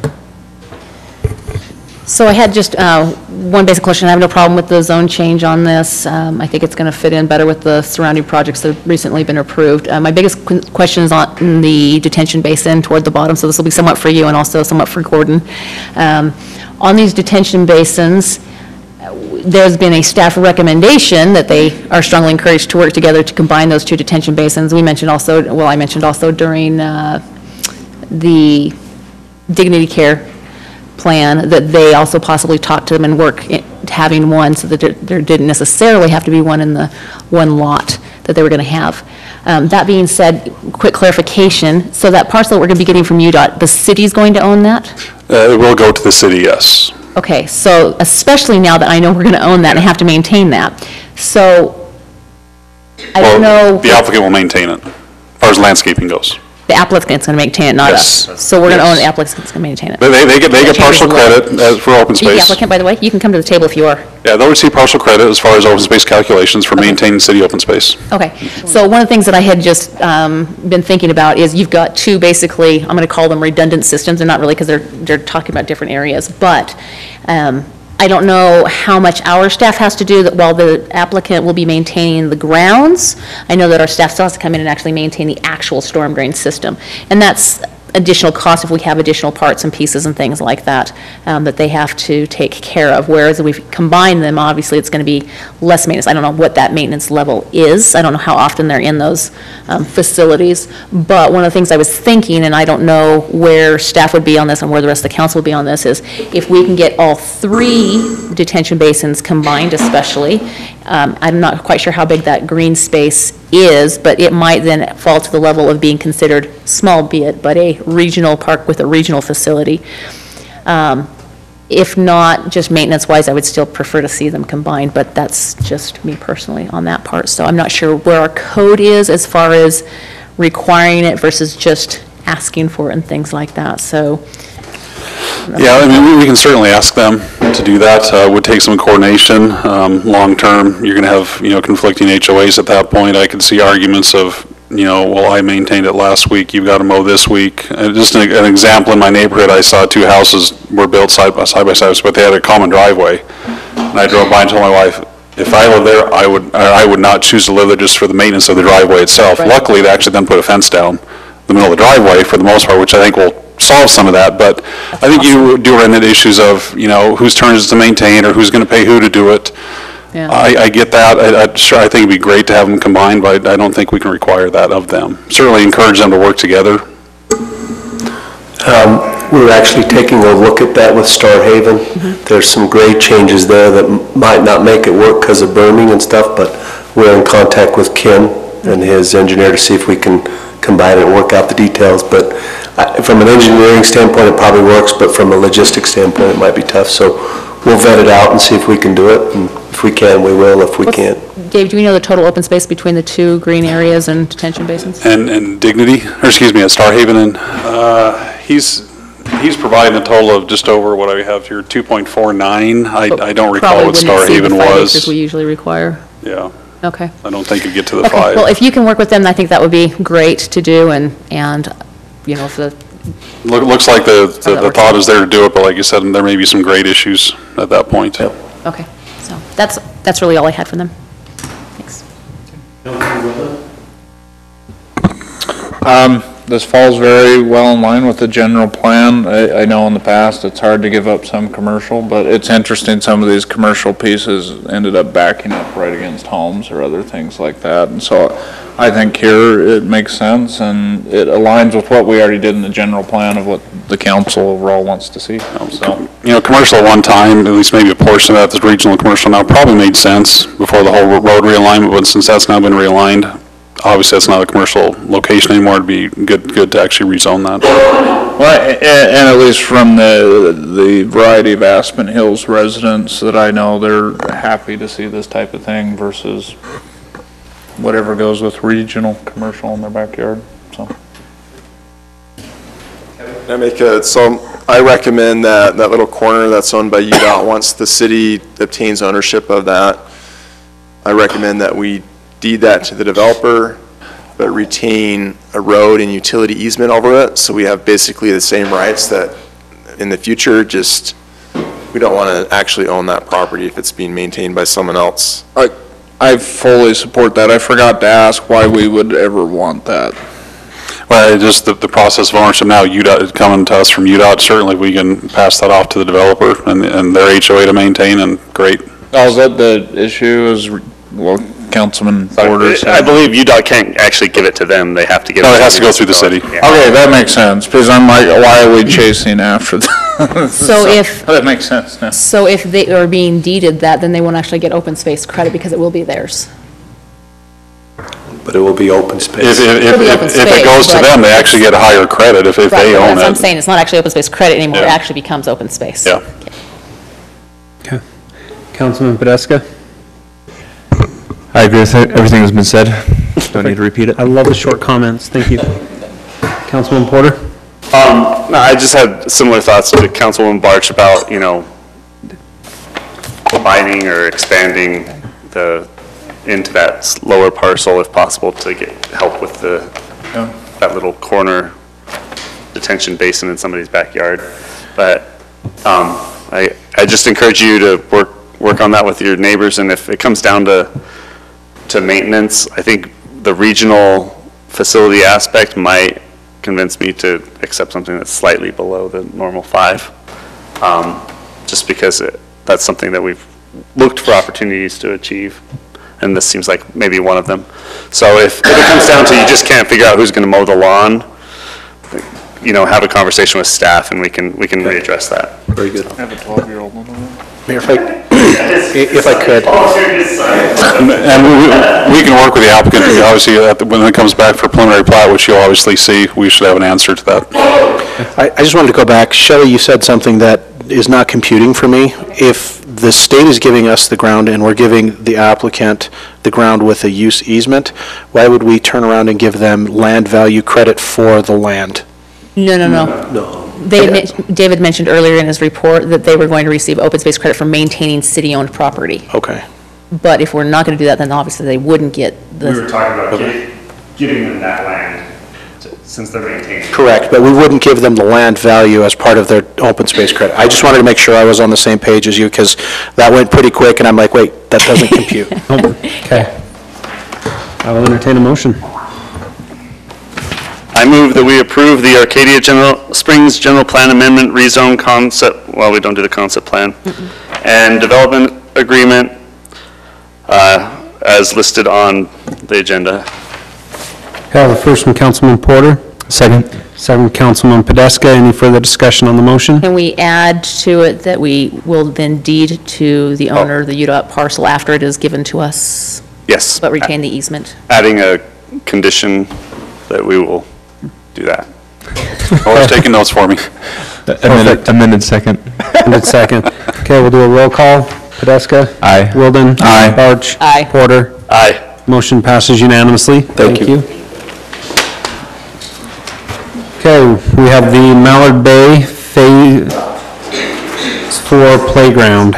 So I had just one basic question. I have no problem with the zone change on this. I think it's going to fit in better with the surrounding projects that have recently been approved. My biggest question is on the detention basin toward the bottom, so this will be somewhat for you and also somewhat for Gordon. On these detention basins, there's been a staff recommendation that they are strongly encouraged to work together to combine those two detention basins. We mentioned also, well, I mentioned also during the Dignity Care plan that they also possibly talk to them and work having one, so that there didn't necessarily have to be one in the one lot that they were going to have. That being said, quick clarification, so that parcel that we're going to be getting from UDOT, the city's going to own that? It will go to the city, yes. Okay, so especially now that I know we're going to own that and have to maintain that. So I don't know. The applicant will maintain it, as far as landscaping goes. The applicant's going to maintain it, not Yes. us. So we're going to Yes. own, the applicant's going to maintain it. They get partial credit for open The space. applicant, by the way, you can come to the table if you are. Yeah, they'll receive partial credit as far as open space calculations for maintaining city open space. Okay, so one of the things that I had just been thinking about is you've got two basically, I'm going to call them redundant systems, they're not really because they're talking about different areas, but I don't know how much our staff has to do that while the applicant will be maintaining the grounds. I know that our staff still has to come in and actually maintain the actual storm drain system. And that's additional cost if we have additional parts and pieces and things like that that they have to take care of. Whereas if we combine them, obviously it's going to be less maintenance. I don't know what that maintenance level is. I don't know how often they're in those facilities. But one of the things I was thinking, and I don't know where staff would be on this and where the rest of the council would be on this, is if we can get all three detention basins combined especially. I'm not quite sure how big that green space is, but it might then fall to the level of being considered small, be it, but a regional park with a regional facility. If not, just maintenance-wise, I would still prefer to see them combined, but that's just me personally on that part. So I'm not sure where our code is as far as requiring it versus just asking for it and things like that, so. Yeah, I mean, we can certainly ask them to do that. It would take some coordination. Long-term, you're going to have, conflicting HOAs at that point. I could see arguments of, well, I maintained it last week, you've got to mow this week. Just an example, in my neighborhood, I saw two houses were built side by side, but they had a common driveway. And I drove by and told my wife, if I lived there, I would not choose to live there just for the maintenance of the driveway itself. Right. Luckily, they actually then put a fence down the middle of the driveway for the most part, which I think will solve some of that, but I think you do run into issues of, whose turn is to maintain or who's going to pay who to do it. Yeah. I get that. I think it'd be great to have them combined, but I don't think we can require that of them. Certainly encourage them to work together. We're actually taking a look at that with Star Haven. There's some grade changes there that might not make it work because of berming and stuff, but we're in contact with Ken and his engineer to see if we can combine it and work out the details. But from an engineering standpoint, it probably works, but from a logistics standpoint, it might be tough. So we'll vet it out and see if we can do it, and if we can, we will. If we can't. Dave, do we know the total open space between the two green areas and detention basins? And Dignity, or excuse me, at Star Haven, and he's providing a total of just over what I have here, 2.49. I don't recall what Star Haven Probably wouldn't exceed the 5 was. acres we usually require. Yeah. Okay. I don't think it'd get to the Okay, 5. well, if you can work with them, I think that would be great to do, and if the, Looks like the works thought out. is there to do it, but like you said, there may be some grade issues at that point. okay, so that's really all I had for them. Thanks. this falls very well in line with the general plan. I know in the past it's hard to give up some commercial, but it's interesting some of these commercial pieces ended up backing up right against homes or other things like that. And so I think here it makes sense and it aligns with what we already did in the general plan of what the council overall wants to see. So, Commercial at one time, at least maybe a portion of that, this regional commercial now probably made sense before the whole road realignment, but since that's now been realigned, obviously that's not a commercial location anymore. It'd be good to actually rezone that. Well, and at least from the variety of Aspen Hills residents that I know, they're happy to see this type of thing versus whatever goes with regional commercial in their backyard, so. I recommend that little corner that's owned by UDOT, once the city obtains ownership of that, I recommend that we deed that to the developer, but retain a road and utility easement over it, so we have basically the same rights that in the future, just, we don't want to actually own that property if it's being maintained by someone else. I fully support that. I forgot to ask why we would ever want that. Well, just the process of ownership now, UDOT, coming to us from UDOT, certainly we can pass that off to the developer and their HOA to maintain, and great. Oh, is that the issue is, well, Councilman Porter said? I believe UDOT can't actually give it to them. They have to give it to No, it has to go through the city. Yeah. Okay, that makes sense, because I'm like, why are we chasing after that? So if, that makes sense now. so if they are being deeded that, then they won't actually get open space credit because it will be theirs. But it will be open space. If it goes to them, they actually get a higher credit if they own That's what I'm it. saying, it's not actually open space credit anymore, it Yeah. actually becomes open space. Yeah. Okay. Councilman Podeska? I agree with everything that's been said. Don't need to repeat it. I love the short comments, thank you. Councilman Porter? No, I just had similar thoughts to Councilwoman Barch about, combining or expanding into that lower parcel if possible to get help with that little corner detention basin in somebody's backyard. But I just encourage you to work on that with your neighbors, and if it comes down to maintenance, I think the regional facility aspect might convince me to accept something that's slightly below the normal 5, just because that's something that we've looked for opportunities to achieve, and this seems like maybe one of them. So if it comes down to you just can't figure out who's going to mow the lawn, have a conversation with staff and we can readdress that. Very good. I have a 12-year-old. Mayor, if I could. And we can work with the applicant, obviously, when it comes back for preliminary plat, which you'll obviously see, we should have an answer to that. I just wanted to go back. Shelley, you said something that is not computing for me. If the state is giving us the ground and we're giving the applicant the ground with a use easement, why would we turn around and give them land value credit for the land? No. No. David mentioned earlier in his report that they were going to receive open space credit for maintaining city-owned property. Okay. But if we're not going to do that, then obviously they wouldn't get the... We were talking about giving them that land since they're maintaining. Correct, but we wouldn't give them the land value as part of their open space credit. I just wanted to make sure I was on the same page as you, because that went pretty quick, and I'm like, wait, that doesn't compute. Okay. I will entertain a motion. I move that we approve the Arcadia Springs General Plan Amendment rezone concept, well, we don't do the concept plan, and development agreement as listed on the agenda. Okay, I have a first from Councilman Porter. Second. Second, Councilman Podeska. Any further discussion on the motion? Can we add to it that we will then deed to the owner the UDOT parcel after it is given to us, Yes. but retain the easement? Adding a condition that we will do that. Always taking notes for me. Amended second. Amended second. Okay, we'll do a roll call. Podeska? Aye. Wilden? Aye. Barch? Aye. Porter? Aye. Motion passes unanimously. Thank you. Okay, we have the Mallard Bay Phase 4 playground.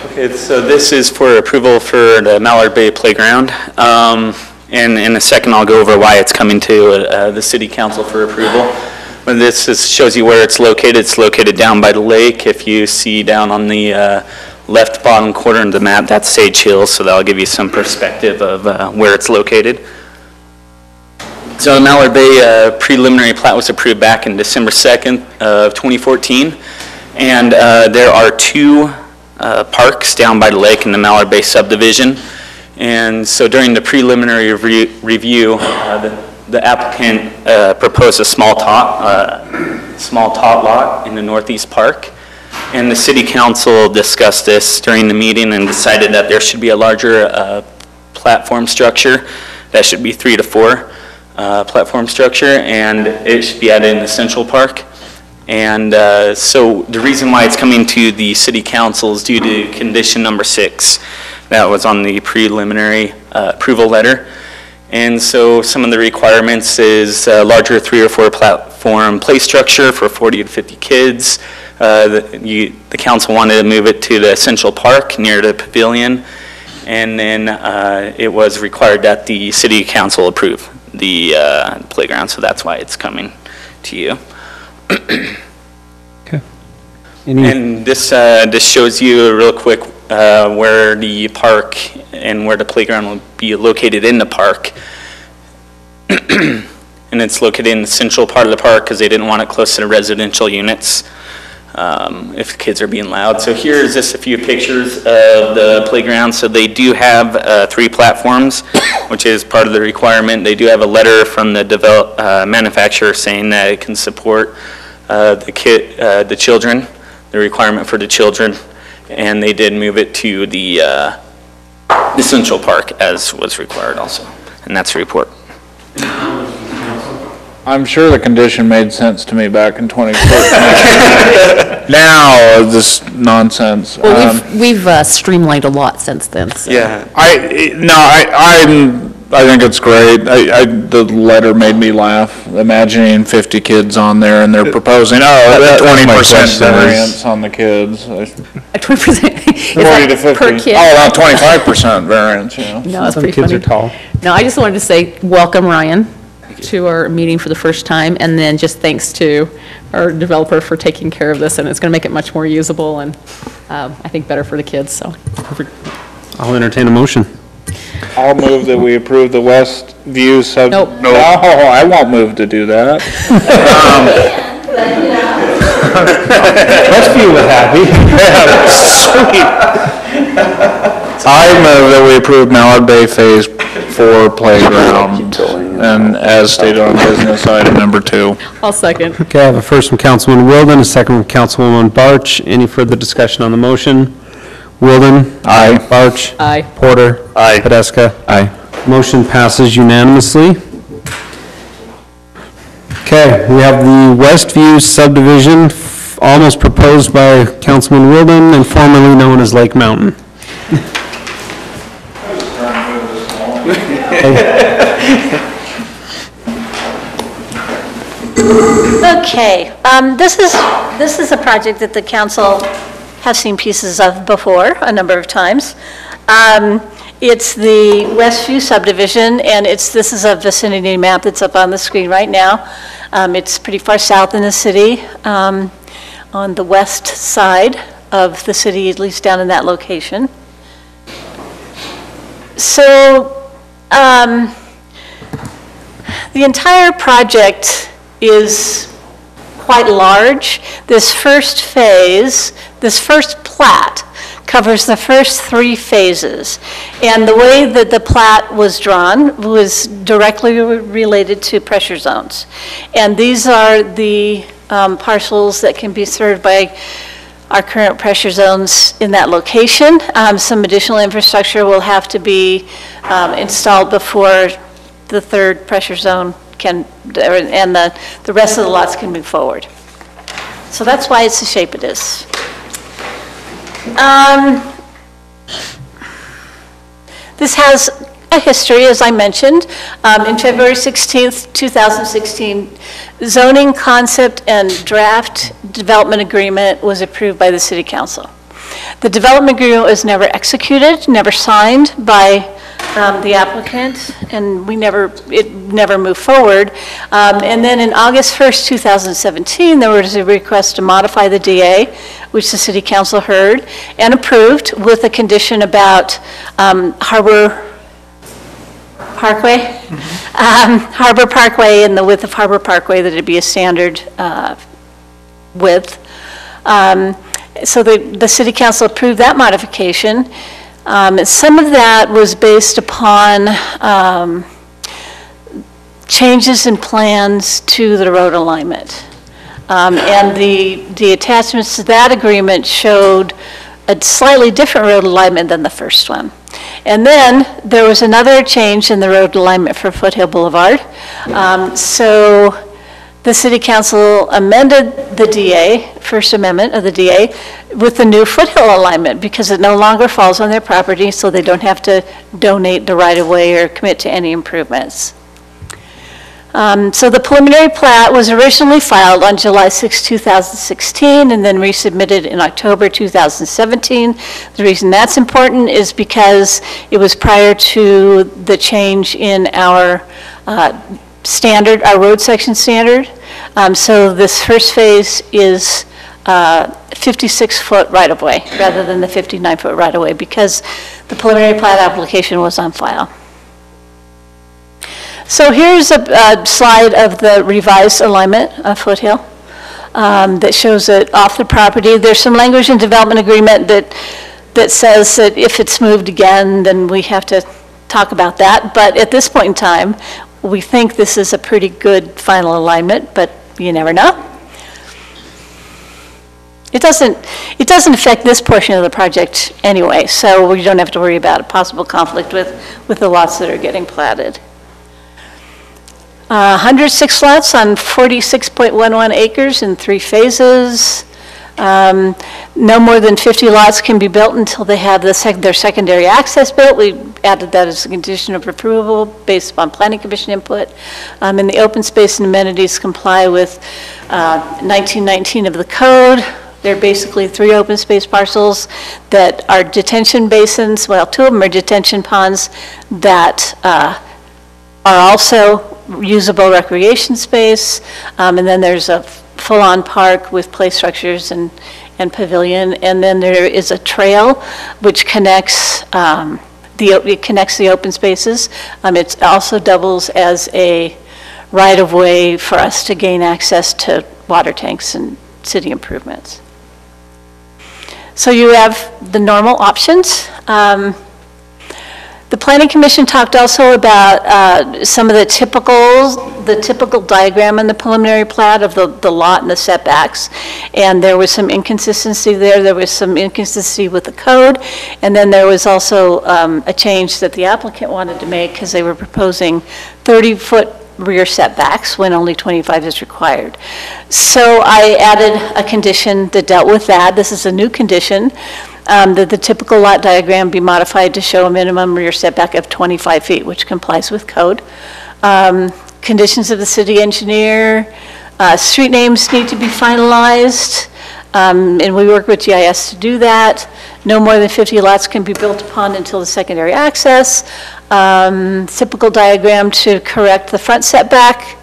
Okay, so this is for approval for the Mallard Bay Playground. And in a second, I'll go over why it's coming to the City Council for approval. When this shows you where it's located down by the lake. If you see down on the left bottom corner of the map, that's Sage Hills, so that'll give you some perspective of where it's located. So the Mallard Bay preliminary plat was approved back in December 2nd of 2014, and there are 2 parks down by the lake in the Mallard Bay subdivision. And so during the preliminary review, the applicant proposed a small tot lot in the northeast park. And the city council discussed this during the meeting and decided that there should be a larger platform structure. That should be 3 to 4 platform structure, and it should be added in the central park. And so the reason why it's coming to the city council is due to condition number 6 that was on the preliminary approval letter. And so some of the requirements is larger 3 or 4 platform play structure for 40 to 50 kids. The council wanted to move it to the central park near the pavilion. And then it was required that the city council approve the playground, so that's why it's coming to you. Okay. And this shows you real quick where the park and where the playground will be located in the park. And it's located in the central part of the park because they didn't want it close to the residential units if kids are being loud. So here's just a few pictures of the playground. So they do have 3 platforms, which is part of the requirement. They do have a letter from the manufacturer saying that it can support the children, the requirement for the children, and they did move it to the central park as was required also. And that's the report. I'm sure the condition made sense to me back in 2014. Now, this nonsense. Well, we've streamlined a lot since then. So. Yeah. I think it's great. The letter made me laugh, imagining 50 kids on there, and they're proposing, 20% variance on the kids. 20%? 40 to 50. Per kid? Oh, about 25% variance, No, that's pretty kids funny. are tall. No, I just wanted to say, welcome, Ryan, to our meeting for the first time, and then just thanks to our developer for taking care of this, and it's going to make it much more usable and I think better for the kids, so. Perfect. I'll entertain a motion. I'll move that we approve the West View sub. Nope. No, I won't move to do that. Westview was happy. Sweet. I move that we approve Mallard Bay Phase 4 playground, and as stated on business item number 2. I'll second. Okay, I have a first from Councilman Wilden, a second from Councilwoman Barch. Any further discussion on the motion? Wilden? Aye. Barch? Aye. Porter? Aye. Podeska? Aye. Motion passes unanimously. Okay, we have the Westview subdivision, almost proposed by Councilman Wilden and formerly known as Lake Mountain. Okay, this is a project that the council have seen pieces of before a number of times. It's the Westview subdivision, and this is a vicinity map that's up on the screen right now. It's pretty far south in the city, on the west side of the city, at least down in that location. So the entire project is quite large. This first phase, this first plat, covers the first 3 phases. And the way that the plat was drawn was directly related to pressure zones. And these are the parcels that can be served by our current pressure zones in that location. Some additional infrastructure will have to be installed before the 3rd pressure zone and the rest of the lots can move forward. So that's why it's the shape it is. This has a history, as I mentioned. In February 16th, 2016, zoning concept and draft development agreement was approved by the City Council. The development agreement was never executed, never signed by the applicant, and it never moved forward. And then in August 1st, 2017, there was a request to modify the DA, which the city council heard and approved with a condition about Harbor Parkway, Harbor Parkway and the width of Harbor Parkway, that it'd be a standard width. So the city council approved that modification. Some of that was based upon changes in plans to the road alignment. And the attachments to that agreement showed a slightly different road alignment than the first one. And then there was another change in the road alignment for Foothill Boulevard. So the city council amended the DA, First Amendment of the DA, with the new foothill alignment because it no longer falls on their property, so they don't have to donate the right-of-way or commit to any improvements. So the preliminary plat was originally filed on July 6, 2016, and then resubmitted in October 2017. The reason that's important is because it was prior to the change in our standard, our road section standard. So this first phase is 56-foot right-of-way rather than the 59-foot right-of-way because the preliminary plat application was on file. So here's a slide of the revised alignment of Foothill that shows it off the property. There's some language in development agreement that says that if it's moved again, then we have to talk about that. But at this point in time, we think this is a pretty good final alignment, but you never know. It doesn't affect this portion of the project anyway, so we don't have to worry about a possible conflict with the lots that are getting platted. 106 lots on 46.11 acres in 3 phases. No more than 50 lots can be built until they have their secondary access built. We added that as a condition of approval based upon planning commission input. And the open space and amenities comply with 1919 of the code. They're basically 3 open space parcels that are detention basins. Well, 2 of them are detention ponds that are also usable recreation space. And then there's a full-on park with play structures and pavilion. And then there is a trail which connects the open spaces. It also doubles as a right-of-way for us to gain access to water tanks and city improvements. So you have the normal options. The Planning Commission talked also about some of the typical diagram in the preliminary plat of the lot and the setbacks. And there was some inconsistency there. There was some inconsistency with the code. And then there was also a change that the applicant wanted to make because they were proposing 30-foot rear setbacks when only 25 is required. So I added a condition that dealt with that. This is a new condition. That the typical lot diagram be modified to show a minimum rear setback of 25 feet, which complies with code. Conditions of the city engineer, street names need to be finalized, and we work with GIS to do that. No more than 50 lots can be built upon until the secondary access. Typical diagram to correct the front setback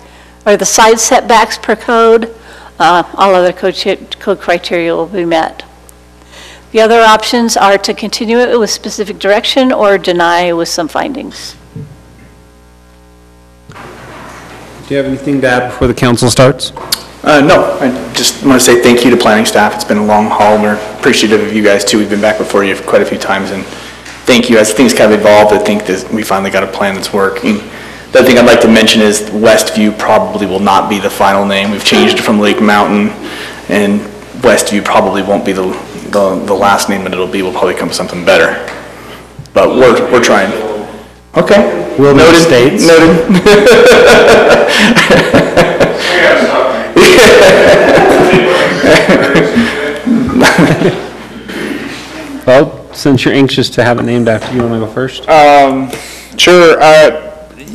or the side setbacks per code. All other code criteria will be met. The other options are to continue it with specific direction or deny with some findings. Do you have anything to add before the council starts? No, I just want to say thank you to planning staff. It's been a long haul. We're appreciative of you guys too. We've been back before you quite a few times, and thank you. As things kind of evolved, I think that we finally got a plan that's working. The other thing I'd like to mention is Westview probably will not be the final name. We've changed it from Lake Mountain, and Westview probably won't be the last name that it'll be. Will probably come something better. But we're trying. Okay. Wilderness States. Noted. Well, since you're anxious to have it named after you, want to go first? Sure.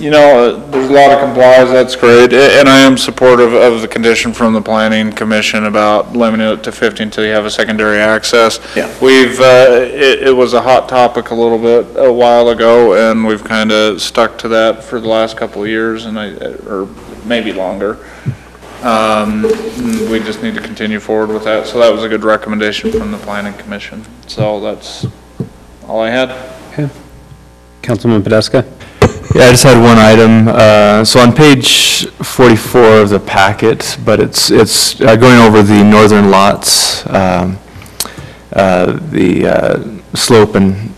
You know, there's a lot of complies, that's great, and I am supportive of the condition from the planning commission about limiting it to 50 until you have a secondary access. Yeah. We've, it was a hot topic a little bit a while ago, and we've kind of stuck to that for the last couple of years, and or maybe longer. We just need to continue forward with that, so that was a good recommendation from the planning commission. So that's all I had. Okay. Councilman Podeska? Yeah, I just had one item. So on page 44 of the packet, but it's going over the northern lots, the slope and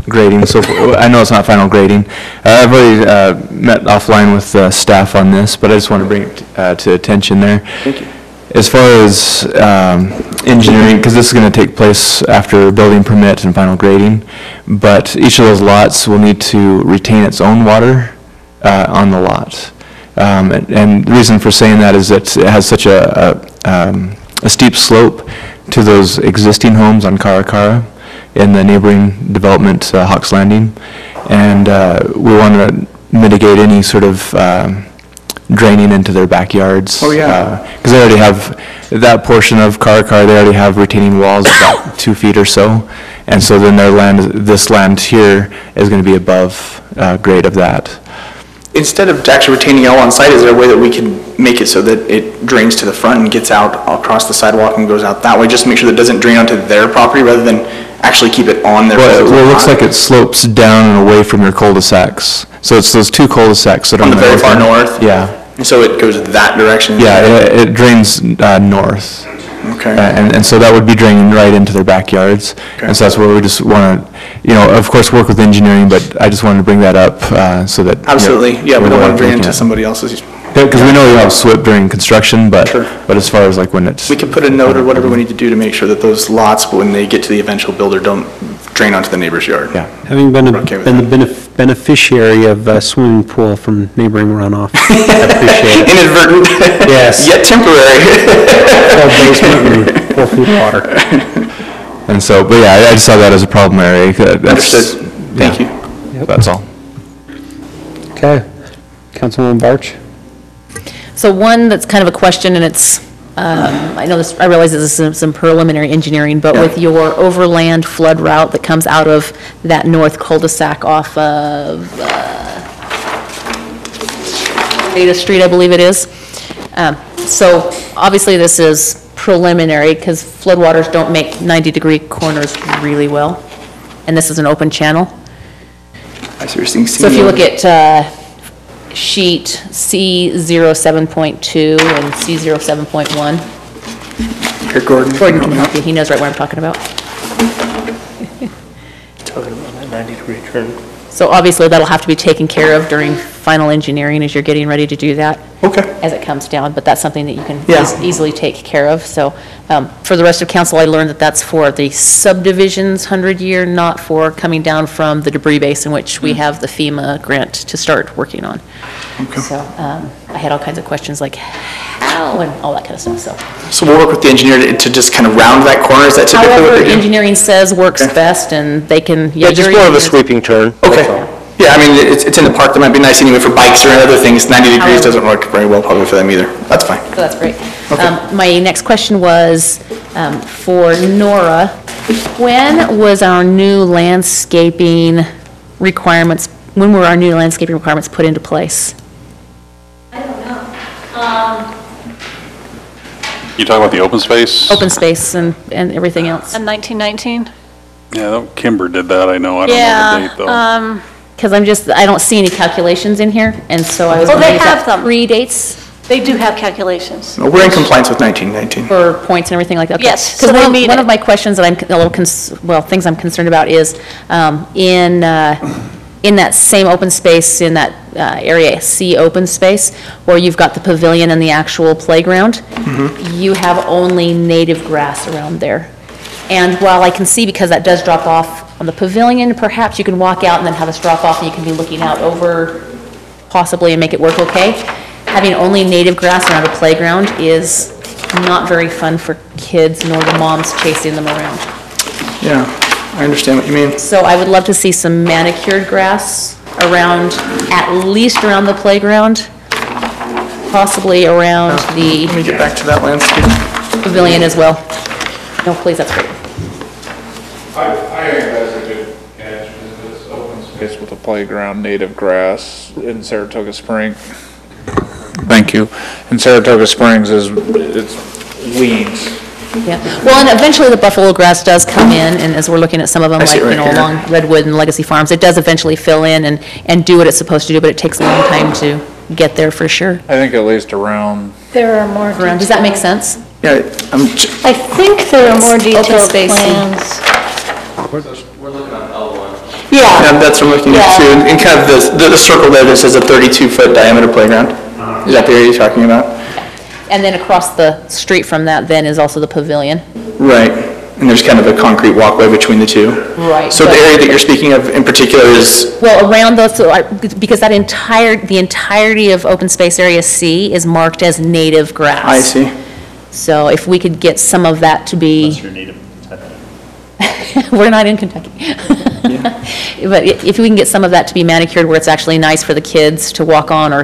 grading. So I know it's not final grading. I've already met offline with staff on this, but I just want to bring it to attention there. Thank you. As far as engineering, because this is going to take place after building permit and final grading, but each of those lots will need to retain its own water on the lot. And the reason for saying that is that it has such a steep slope to those existing homes on Karakara in the neighboring development, Hawks Landing. And we want to mitigate any sort of draining into their backyards. Oh, yeah. Because they already have, that portion of Karakara, they already have retaining walls about 2 feet or so. And so then their land, this land here is going to be above grade of that. Instead of actually retaining it all on site, is there a way that we can make it so that it drains to the front and gets out across the sidewalk and goes out that way, just to make sure that it doesn't drain onto their property rather than actually keep it on their? Well, it looks like it slopes down and away from your cul-de-sacs. So it's those 2 cul-de-sacs that are on the very far north? Yeah. And so it goes that direction? Yeah, it drains north. Okay. And so that would be draining right into their backyards. And so that's where we just want to, of course, work with engineering, but I just wanted to bring that up so that. Absolutely, yeah, we don't want to drain into somebody else's. Because we know you have SWIP during construction, but as far as like when it's. We can put a note or whatever we need to do to make sure that those lots, when they get to the eventual builder, don't drain onto the neighbor's yard. Yeah. Having been the beneficiary of a swimming pool from neighboring runoff, I appreciate it. Inadvertent. Yes. Yet temporary. Full basement and full food water. And so, but yeah, I just saw that as a problem area. Understood. Thank you. That's all. Okay. Councilwoman Barch? So one that's kind of a question, and it's, I realize this is some preliminary engineering, but with your overland flood route that comes out of that north cul-de-sac off of Ada Street, I believe it is. So obviously this is preliminary because floodwaters don't make 90-degree corners really well, and this is an open channel. So if you look at sheet C07.2 and C07.1. Here, Gordon can help you. He knows right what I'm talking about. Talking about that 90-degree turn. So obviously that'll have to be taken care of during final engineering as you're getting ready to do that. Okay. As it comes down, but that's something that you can Yeah. easily take care of. So for the rest of council, I learned that that's for the subdivisions 100-year, not for coming down from the debris basin, which we have the FEMA grant to start working on. Okay. So I had all kinds of questions like how and all that kind of stuff, so. So we'll work with the engineer to just kind of round that corner, is that typically what However, they do? engineering says works best, and they can. Yeah, just more of a sweeping turn. Okay. Yeah, I mean, it's in the park, that might be nice anyway for bikes or other things. 90 degrees doesn't work very well probably for them either. That's fine. So that's great. My next question was for Nora. When was our new landscaping requirements, when were our new landscaping requirements put into place? You talking about the open space? Open space and everything else. In 1919? Yeah, Kimber did that, I know. I don't know the date, though. Because I don't see any calculations in here, and so I was Well, wondering they if that have them. predates They do have calculations. We're in compliance with 1919. for points and everything like that? Yes, so Because they meet one it. of my questions that I'm a little, things I'm concerned about is in that same open space, in that area C open space, where you've got the pavilion and the actual playground, you have only native grass around there. And while I can see, because that does drop off on the pavilion, perhaps you can walk out and then have us drop off and you can be looking out over possibly and make it work okay. Having only native grass around a playground is not very fun for kids nor the moms chasing them around. Yeah, I understand what you mean. So I would love to see some manicured grass around, at least around the playground, possibly around the Let me get back to that landscape. pavilion as well. No, please, that's great. I think that's a good catch, because it's open space with a playground, native grass in Saratoga Springs. Thank you. In Saratoga Springs it's weeds. Yeah, well, and eventually the buffalo grass does come in, and as we're looking at some of them, I like, see it right here. along Redwood and Legacy Farms, it does eventually fill in and do what it's supposed to do, but it takes a long time to get there for sure. I think at least around. There are more Around, does that make sense? Yeah, I think there are more Open detailed space. plans. We're looking at L1. Yeah. that's what I'm looking at too. And kind of the circle there that says a 32-foot diameter playground. Is that the area you're talking about? And then across the street from that then is also the pavilion. Right. And there's kind of a concrete walkway between the two. Right. So the area that you're speaking of in particular is, Well, around those, because the entirety of open space area C is marked as native grass. I see. So if we could get some of that to be. Unless you're native Kentucky. We're not in Kentucky. But if we can get some of that to be manicured where it's actually nice for the kids to walk on or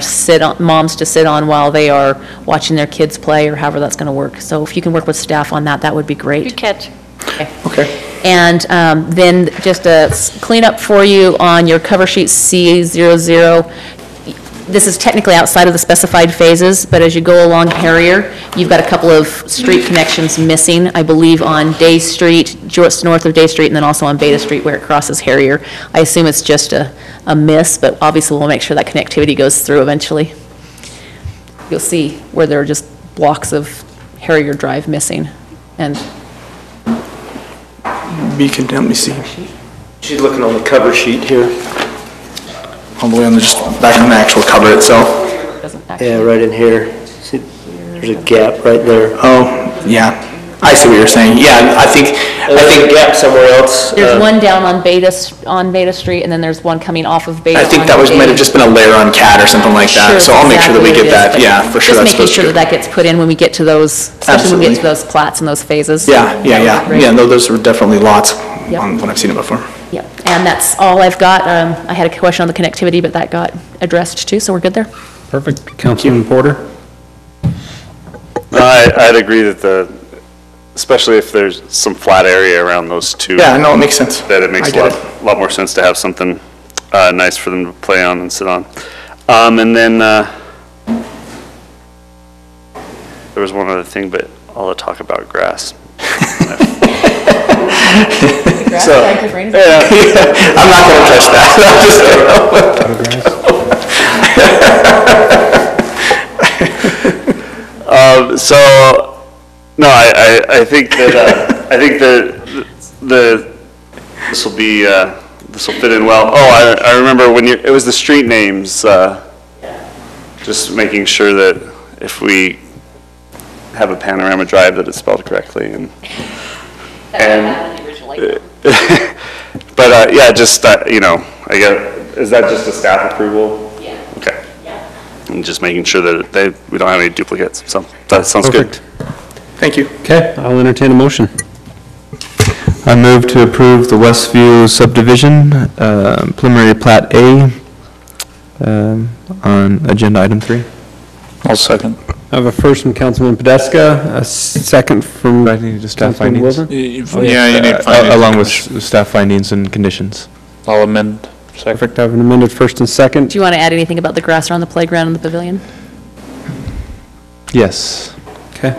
moms to sit on while they are watching their kids play or however that's going to work. So if you can work with staff on that, that would be great. Good catch. okay. And then just a cleanup for you on your cover sheet C00. This is technically outside of the specified phases, but as you go along Harrier, you've got a couple of street connections missing, I believe on Day Street, just north of Day Street, and then also on Beta Street where it crosses Harrier. I assume it's just a miss, but obviously we'll make sure that connectivity goes through eventually. You'll see where there are just blocks of Harrier Drive missing. And Beacon, let me see. She's looking on the cover sheet here. Probably on just back on the actual cover itself. Yeah, right in here. See, there's a gap right there. Oh, yeah. I see what you're saying. Yeah, I think a gap somewhere else. there's one down on Beta Street, and then there's one coming off of Beta. I think on that might have Day. just been a layer on CAD or something like that. Sure, So I'll make sure that we exactly get what it is, that. but Yeah, for sure. Just That's making supposed sure to. that gets put in when we get to those, especially when we get to Absolutely. those plats and those phases. Yeah, Great. no, those are definitely lots Yep. on when I've seen it before. Yep, and that's all I've got. I had a question on the connectivity, but that got addressed too, so we're good there. Perfect. Councilman Porter? No, I'd agree that especially if there's some flat area around those two. Yeah, no, it makes sense. That it makes I a get lot more sense to have something nice for them to play on and sit on. And then there was one other thing, but I'll talk about grass. So, I'm not going to touch that. So, no, I think that this will be this will fit in well. Oh, I remember when it was the street names. Just making sure that if we have a Panorama Drive that it's spelled correctly and but yeah, just you know, I guess is that just a staff approval? Yeah. Okay. Yeah. And just making sure that we don't have any duplicates. So that sounds Perfect. good. Thank you. Okay, I'll entertain a motion. I move to approve the Westview subdivision, preliminary plat A, on agenda item 3. I'll second. I have a first from Councilman Podesta, a second from I need to staff Councilman findings. Wilson. Yeah, you need findings. Along with staff findings and conditions. I'll amend. Second. Perfect, I have an amended first and second. Do you want to add anything about the grass around the playground and the pavilion? Yes. Okay.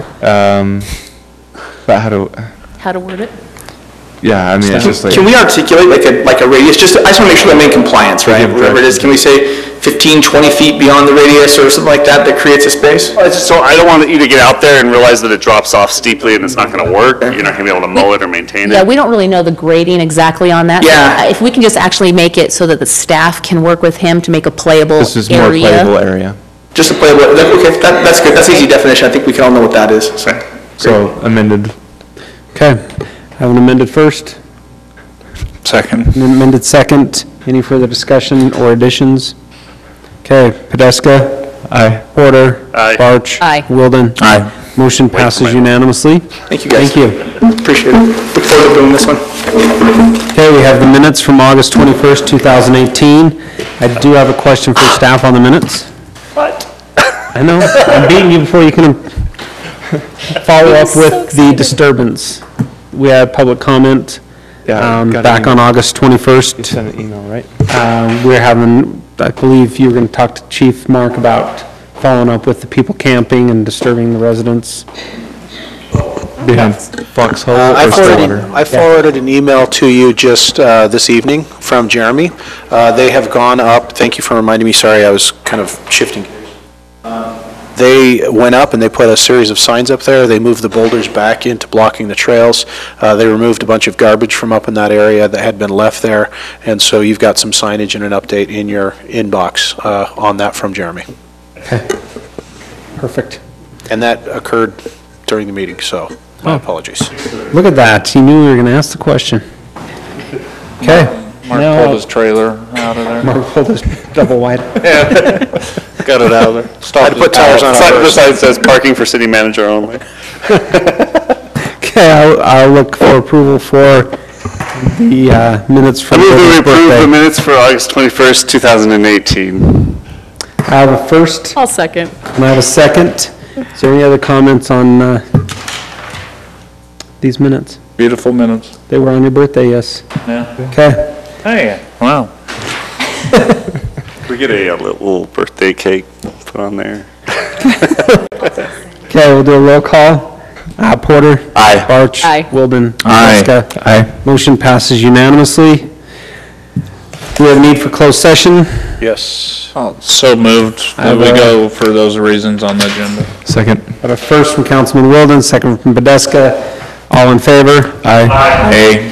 But How to word it? yeah, I mean, it's just like. Can we articulate like a radius? I just want to make sure I'm in compliance, right? Whatever it is, can we say 15, 20 feet beyond the radius or something like that creates a space? So I don't want you to get out there and realize that it drops off steeply and it's not going to work. You're not going to be able to mow it or maintain it. Yeah, we don't really know the grading exactly on that. Yeah. If we can just actually make it so that the staff can work with him to make a playable area. This is more playable area. Just a playable, okay, that's good. That's easy definition. I think we can all know what that is. So amended. Okay, I have an amended first, Second. an amended second. Any further discussion or additions? Okay, Podesta? Aye. Porter? Aye. Barch? Aye. Wilden? Aye. Motion passes unanimously. Thank you, guys. Thank you. Appreciate it. Look forward to doing this one. Okay, we have the minutes from August 21st, 2018. I do have a question for staff on the minutes. What? I know, I'm beating you before you can follow up with the disturbance. We had public comment back on August 21st. You sent an email, right? We're having, I believe you were going to talk to Chief Mark about following up with the people camping and disturbing the residents. Behind Foxhole I or Stillwater? forwarded an email to you just this evening from Jeremy. They have gone up, thank you for reminding me, sorry, I was kind of shifting. They went up and they put a series of signs up there. They moved the boulders back into blocking the trails. They removed a bunch of garbage from up in that area that had been left there. And so you've got some signage and an update in your inbox on that from Jeremy. Okay. Perfect. And that occurred during the meeting, so my apologies. Look at that, you knew we were going to ask the question. Okay. Mark Now- pulled his trailer out of there. Mark pulled his double wide. Got it out of there. Had to put tires on it The first. sign says parking for city manager only. Okay, I'll look for approval for the minutes I from move that we Billy's approve the birthday. minutes for August 21st, 2018. I have a first, I'll second. and I have a second. Is there any other comments on these minutes? Beautiful minutes. They were on your birthday, yes. Yeah. Okay. Hey, wow. We get a little birthday cake put on there. Okay, we'll do a roll call. Porter. Aye. Barch. Aye. Wilden. Aye. Huska. Aye. Motion passes unanimously. Do we have a need for closed session? Yes. Oh, so moved that we go for those reasons on the agenda. Second. I have a first from Councilman Wilden, second from Podeska. All in favor? Aye. Aye.